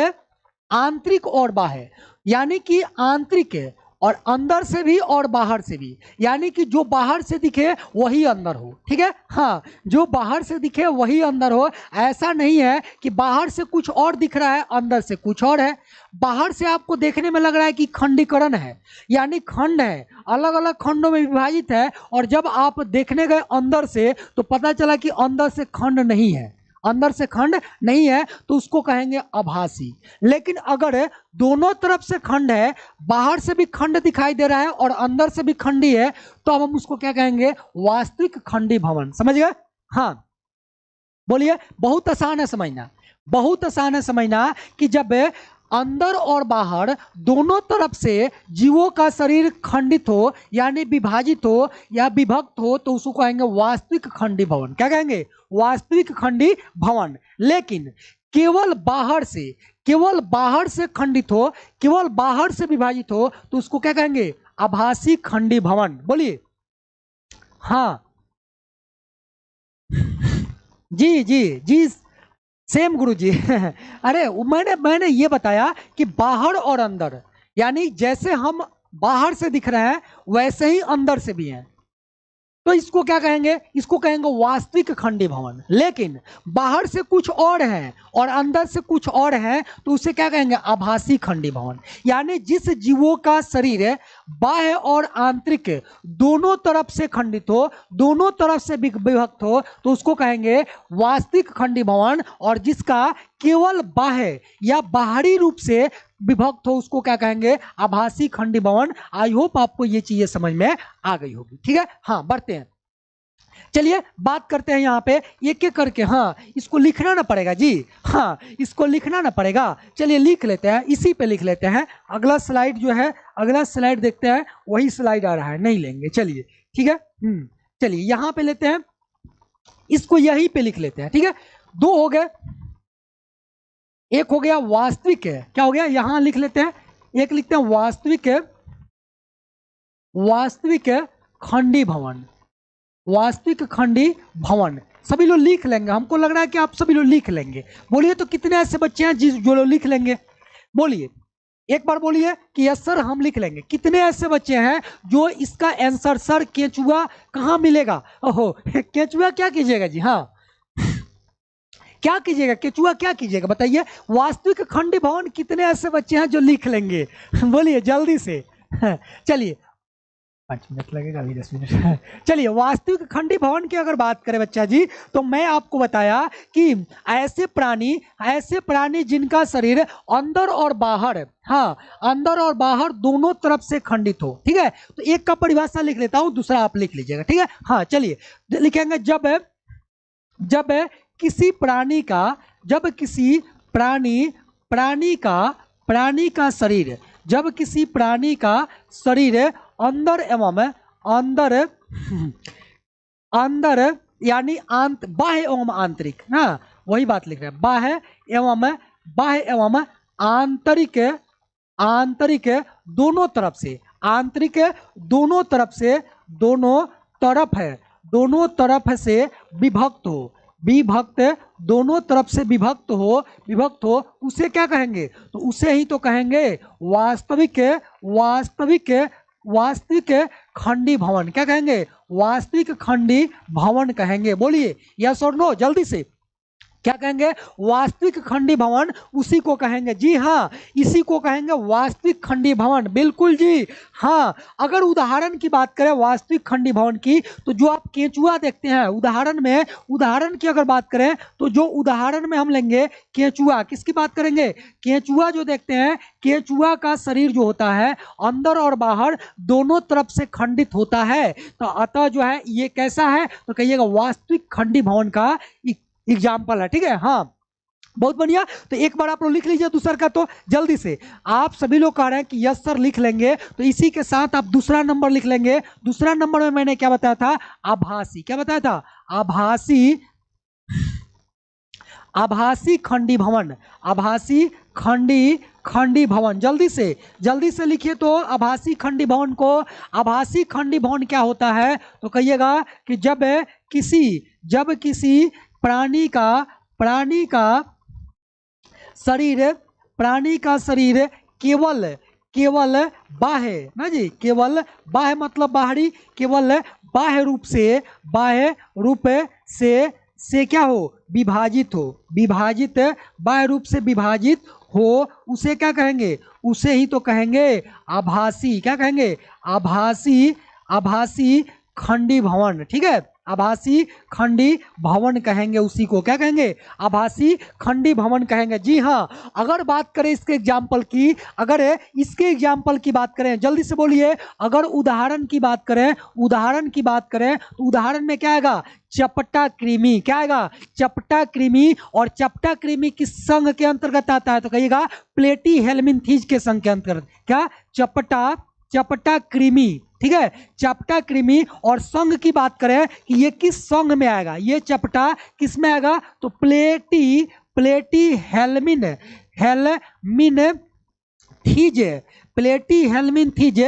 आंतरिक और बाह्य, यानी कि आंतरिक और अंदर से भी और बाहर से भी, यानी कि जो बाहर से दिखे वही अंदर हो, ठीक है। हाँ, जो बाहर से दिखे वही अंदर हो। ऐसा नहीं है कि बाहर से कुछ और दिख रहा है, अंदर से कुछ और है। बाहर से आपको देखने में लग रहा है कि खंडीकरण है, यानी खंड है, अलग अलग खंडों में विभाजित है, और जब आप देखने गए अंदर से तो पता चला कि अंदर से खंड नहीं है, अंदर से खंड नहीं है तो उसको कहेंगे आभासी। लेकिन अगर दोनों तरफ से खंड है, बाहर से भी खंड दिखाई दे रहा है और अंदर से भी खंडी है, तो अब हम उसको क्या कहेंगे, वास्तविक खंडी भवन। समझ गए? हाँ बोलिए। बहुत आसान है समझना, बहुत आसान है समझना कि जब अंदर और बाहर दोनों तरफ से जीवों का शरीर खंडित हो यानी विभाजित हो या विभक्त हो तो उसको कहेंगे वास्तविक खंडी भवन। क्या कहेंगे? वास्तविक खंडी भवन। लेकिन केवल बाहर से, केवल बाहर से खंडित हो, केवल बाहर से विभाजित हो तो उसको क्या कहेंगे, आभासी खंडी भवन। बोलिए। हाँ जी जी जी, सेम गुरुजी। अरे मैंने ये बताया कि बाहर और अंदर, यानी जैसे हम बाहर से दिख रहे हैं वैसे ही अंदर से भी हैं, तो इसको क्या कहेंगे, इसको कहेंगे वास्तविक खंडी भवन। लेकिन बाहर से कुछ और है और अंदर से कुछ और है तो उसे क्या कहेंगे, आभासी खंडी भवन। यानी जिस जीवों का शरीर है बाह्य और आंतरिक दोनों तरफ से खंडित हो, दोनों तरफ से विभक्त हो तो उसको कहेंगे वास्तविक खंडी भवन। और जिसका केवल बाह्य या बाहरी रूप से विभक्त हो उसको क्या कहेंगे, आभासी खंडी भवन। आई होप आपको ये चीजें समझ में आ गई होगी। ठीक है, हाँ बढ़ते हैं। चलिए बात करते हैं यहाँ पे एक एक करके। हाँ इसको लिखना ना पड़ेगा जी, हाँ इसको लिखना ना पड़ेगा। चलिए लिख लेते हैं, इसी पे लिख लेते हैं। अगला स्लाइड जो है, अगला स्लाइड देखते हैं, वही स्लाइड आ रहा है, नहीं लेंगे। चलिए ठीक है, चलिए यहाँ पे लेते हैं, इसको यहीं पे लिख लेते हैं। ठीक है, दो हो गए, एक हो गया वास्तविक है, क्या हो गया, यहां लिख लेते हैं, एक लिखते हैं वास्तविक है, वास्तविक खंडी भवन, वास्तविक खंडी भवन। सभी लोग लिख लेंगे, हमको लग रहा है कि आप सभी लोग लिख लेंगे। बोलिए तो कितने ऐसे बच्चे हैं जो लोग लिख लेंगे? बोलिए एक बार, बोलिए कि यस सर हम लिख लेंगे। कितने ऐसे बच्चे हैं जो इसका आंसर, सर केचुआ कहाँ मिलेगा? ओहो केचुआ क्या कीजिएगा जी, हाँ क्या कीजिएगा, केचुआ क्या कीजिएगा बताइए। वास्तविक खंडी भवन कितने ऐसे बच्चे हैं जो लिख लेंगे? बोलिए जल्दी से। चलिए 5 मिनट लगेगा, अभी 10 मिनट। चलिए वास्तविक खंडी भवन की अगर बात करें बच्चा जी, तो मैं आपको बताया कि ऐसे प्राणी जिनका शरीर अंदर और बाहर, हाँ अंदर और बाहर दोनों तरफ से खंडित हो। ठीक है, तो एक का परिभाषा लिख लेता हूं, दूसरा आप लिख लीजिएगा। ठीक है, हाँ चलिए लिखेंगे, जब किसी प्राणी का, जब किसी प्राणी का शरीर, जब किसी प्राणी का शरीर अंदर एवं अंदर यानी बाह्य एवं आंतरिक, हाँ वही बात लिख रहे हैं, बाह्य एवं आंतरिक दोनों तरफ से, आंतरिक दोनों तरफ से, दोनों तरफ से विभक्त दोनों तरफ से विभक्त हो उसे क्या कहेंगे? तो उसे ही तो कहेंगे वास्तविक खंडी भवन। क्या कहेंगे? वास्तविक खंडी भवन कहेंगे। बोलिए यस और नो जल्दी से, क्या कहेंगे? वास्तविक खंडी भवन, उसी को कहेंगे जी, हाँ इसी को कहेंगे वास्तविक खंडी भवन। बिल्कुल जी, हाँ अगर उदाहरण की बात करें वास्तविक खंडी भवन की, तो जो आप केचुआ देखते हैं उदाहरण की अगर बात करें तो जो उदाहरण में हम लेंगे केचुआ, किसकी बात करेंगे? केचुआ जो देखते हैं, केचुआ का शरीर जो होता है अंदर और बाहर दोनों तरफ से खंडित होता है, तो अतः जो है ये कैसा है? तो कहिएगा वास्तविक खंडी भवन का एग्जाम्पल है। ठीक है, हाँ बहुत बढ़िया। तो एक बार आप लोग लिख लीजिए दूसरा का, तो जल्दी से आप सभी लोग कह रहे हैं कि यस सर लिख लेंगे, तो इसी के साथ आप दूसरा नंबर लिख लेंगे। दूसरा नंबर में मैंने क्या बताया था? आभासी। क्या बताया था? आभासी खंडी भवन, आभासी खंडी भवन। जल्दी से लिखिए तो आभासी खंडी भवन को, आभासी खंडी भवन क्या होता है? तो कहिएगा कि जब किसी प्राणी का शरीर केवल बाह्य ना जी, केवल बाह्य मतलब बाहरी, केवल बाह्य रूप से क्या हो? विभाजित बाह्य रूप से विभाजित हो, उसे क्या कहेंगे? उसे ही तो कहेंगे आभासी। क्या कहेंगे? आभासी खंडी भवन, ठीक है, आभासी खंडी भवन कहेंगे उसी को, क्या कहेंगे, आभासी खंडी भवन कहेंगे। जी हाँ, अगर बात करें इसके एग्जाम्पल की, अगर इसके एग्जाम्पल की बात करें, जल्दी से बोलिए, अगर उदाहरण की बात करें, उदाहरण की बात करें तो उदाहरण में क्या आएगा, चपटा कृमि, क्या आएगा, चपटा कृमि। और चपटा कृमि किस संघ के अंतर्गत आता है, तो कहिएगा प्लेटी हेलमिंथीज के संघ के अंतर्गत, क्या, चपटा कृमि, ठीक है, चपटा कृमि। और संघ की बात करें कि ये किस संघ में आएगा, ये चपटा किस में आएगा, तो प्लेटी हेलमिनथीज, प्लेटी हेलमिनथीज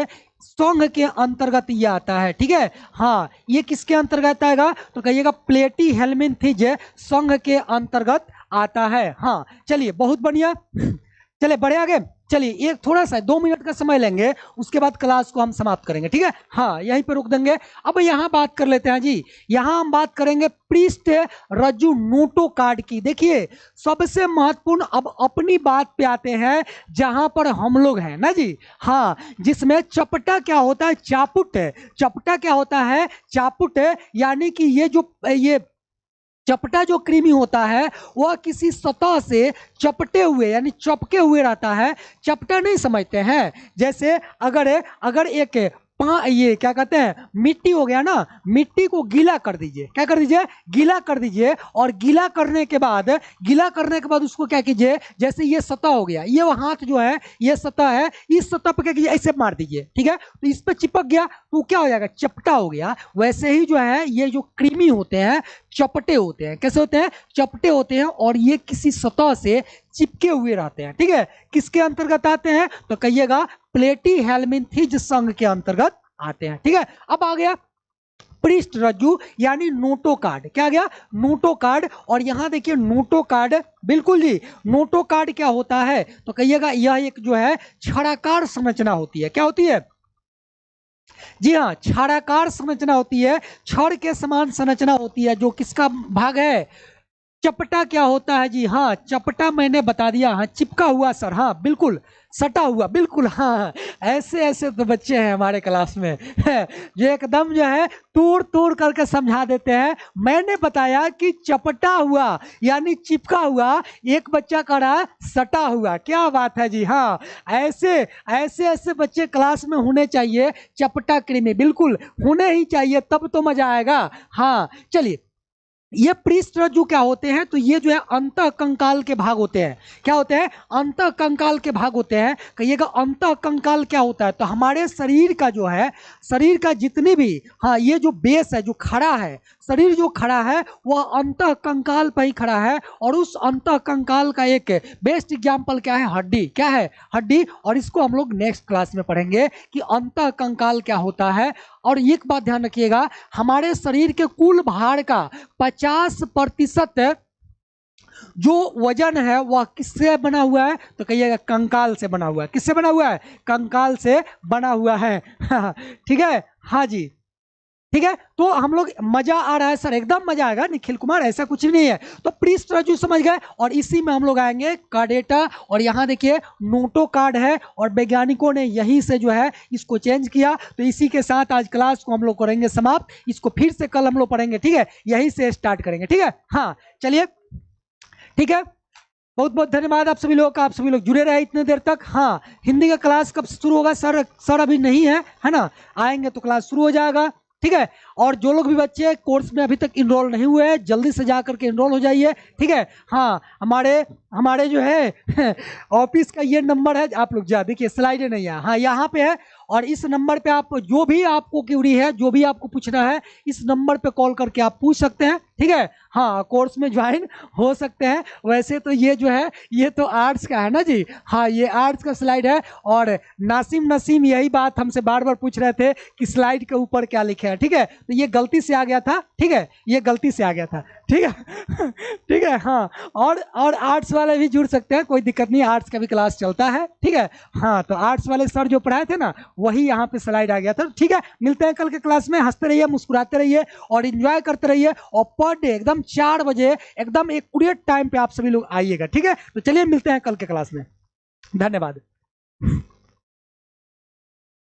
संघ के अंतर्गत ये आता है, ठीक है। हाँ, ये किसके अंतर्गत आएगा, तो कहिएगा प्लेटी हेलमिनथीज संघ के अंतर्गत आता है। हाँ चलिए, बहुत बढ़िया, चलिए बढ़े आगे। चलिए एक थोड़ा सा 2 मिनट का समय लेंगे, उसके बाद क्लास को हम समाप्त करेंगे, ठीक है। हाँ, यहीं पे रोक देंगे। अब यहाँ बात कर लेते हैं जी, यहाँ हम बात करेंगे पृष्ठ रज्जु नोटोकार्ड की। देखिए सबसे महत्वपूर्ण, अब अपनी बात पे आते हैं जहां पर हम लोग हैं ना जी। हाँ, जिसमें चपटा क्या होता है, चापुट, चपटा क्या होता है, चापुट, यानी कि ये चपटा जो कृमि होता है वह किसी सतह से चपटे हुए यानी चपके हुए रहता है। चपटा नहीं समझते हैं, जैसे अगर एक ये क्या कहते हैं, मिट्टी हो गया ना, मिट्टी को गीला कर दीजिए, क्या कर दीजिए, गीला कर दीजिए। और गीला करने के बाद उसको क्या कीजिए, जैसे ये सतह हो गया, ये हाथ जो है ये सतह है, इस सतह पर क्या कीजिए, ऐसे मार दीजिए, ठीक है। तो इस पर चिपक गया तो क्या हो जाएगा, चपटा हो गया। वैसे ही जो है ये जो कृमि होते हैं चपटे होते हैं, कैसे होते हैं, चपटे होते हैं, और ये किसी सतह से चिपके हुए रहते हैं, ठीक है। किसके अंतर्गत आते हैं, तो कहिएगा प्लेटी हेलमिनथीज संघ के अंतर्गत आते हैं, ठीक है। अब आ गया पृष्ठ रज्जु यानी नोटोकार्ड, क्या आ गया, नोटोकार्ड। और यहां देखिए नोटोकार्ड, बिल्कुल जी, नोटोकार्ड क्या होता है, तो कहिएगा यह एक जो है छड़ाकार संरचना होती है, क्या होती है, जी हाँ, छाड़ाकार संरचना होती है, छड़ के समान संरचना होती है, जो किसका भाग है, चपटा क्या होता है जी, हाँ चपटा मैंने बता दिया, हाँ चिपका हुआ सर, हाँ बिल्कुल, सटा हुआ, बिल्कुल, हाँ ऐसे तो बच्चे हैं हमारे क्लास में जो एकदम जो है तोड़ करके समझा देते हैं। मैंने बताया कि चपटा हुआ यानी चिपका हुआ, एक बच्चा कह रहा है सटा हुआ, क्या बात है जी। हाँ, ऐसे बच्चे क्लास में होने चाहिए, चपटा कृमि बिल्कुल होने ही चाहिए, तब तो मजा आएगा। हाँ चलिए, ये पृष्ठ रज्जु क्या होते हैं, तो ये जो है अंतः कंकाल के भाग होते हैं, क्या होते हैं, अंतः कंकाल के भाग होते हैं। कहिएगा अंतः कंकाल क्या होता है, तो हमारे शरीर का जो है, शरीर का जितनी भी, हाँ ये जो बेस है, जो खड़ा है, शरीर जो खड़ा है वह अंतः कंकाल पर ही खड़ा है। और उस अंतः कंकाल का एक बेस्ट एग्जाम्पल क्या है, हड्डी, क्या है, हड्डी। और इसको हम लोग नेक्स्ट क्लास में पढ़ेंगे कि अंतः कंकाल क्या होता है। और एक बात ध्यान रखिएगा, हमारे शरीर के कुल भार का 50% जो वजन है वह किससे बना हुआ है, तो कहिएगा कंकाल से बना हुआ है। किससे बना हुआ है, कंकाल से बना हुआ है ठीक है, हाँ जी, ठीक है। तो हम लोग, मजा आ रहा है सर, एकदम मजा आएगा निखिल कुमार, ऐसा कुछ भी नहीं है। तो पृष्ठ रज्जु समझ गए, और इसी में हम लोग आएंगे कार्डेटा। और यहाँ देखिए नोटो कार्ड है, और वैज्ञानिकों ने यहीं से जो है इसको चेंज किया। तो इसी के साथ आज क्लास को हम लोग करेंगे समाप्त, इसको फिर से कल हम लोग पढ़ेंगे, ठीक है, यहीं से स्टार्ट करेंगे, ठीक है। हाँ चलिए, ठीक है, बहुत बहुत धन्यवाद आप सभी लोग का, आप सभी लोग जुड़े रहे इतने देर तक। हाँ, हिंदी का क्लास कब शुरू होगा सर अभी नहीं है ना, आएंगे तो क्लास शुरू हो जाएगा, ठीक है। और जो लोग भी बच्चे कोर्स में अभी तक इनरोल नहीं हुए हैं, जल्दी से जा करके इनरोल हो जाइए, ठीक है। हाँ, हमारे जो है ऑफिस का ये नंबर है, आप लोग जा देखिए, स्लाइड नहीं है, हाँ यहाँ पे है। और इस नंबर पे आप जो भी आपको क्यूरी है, जो भी आपको पूछना है, इस नंबर पे कॉल करके आप पूछ सकते हैं, ठीक है। हाँ, कोर्स में ज्वाइन हो सकते हैं। वैसे तो ये जो है ये तो आर्ट्स का है ना जी, हाँ ये आर्ट्स का स्लाइड है। और नसीम यही बात हमसे बार बार पूछ रहे थे कि स्लाइड के ऊपर क्या लिखे है, ठीक है। तो ये गलती से आ गया था, ठीक है, ये गलती से आ गया था, ठीक है ठीक है। हाँ, और आर्ट्स वाले भी जुड़ सकते हैं, कोई दिक्कत नहीं, आर्ट्स का भी क्लास चलता है, ठीक है। हाँ, तो आर्ट्स वाले सर जो पढ़ाए थे ना, वही यहाँ पे स्लाइड आ गया था, ठीक है। मिलते हैं कल के क्लास में, हंसते रहिए, मुस्कुराते रहिए और एंजॉय करते रहिए। और पर डे एकदम 4 बजे एकदम एक्यूरेट टाइम पे आप सभी लोग आइएगा, ठीक है। तो चलिए मिलते हैं कल के क्लास में, धन्यवाद।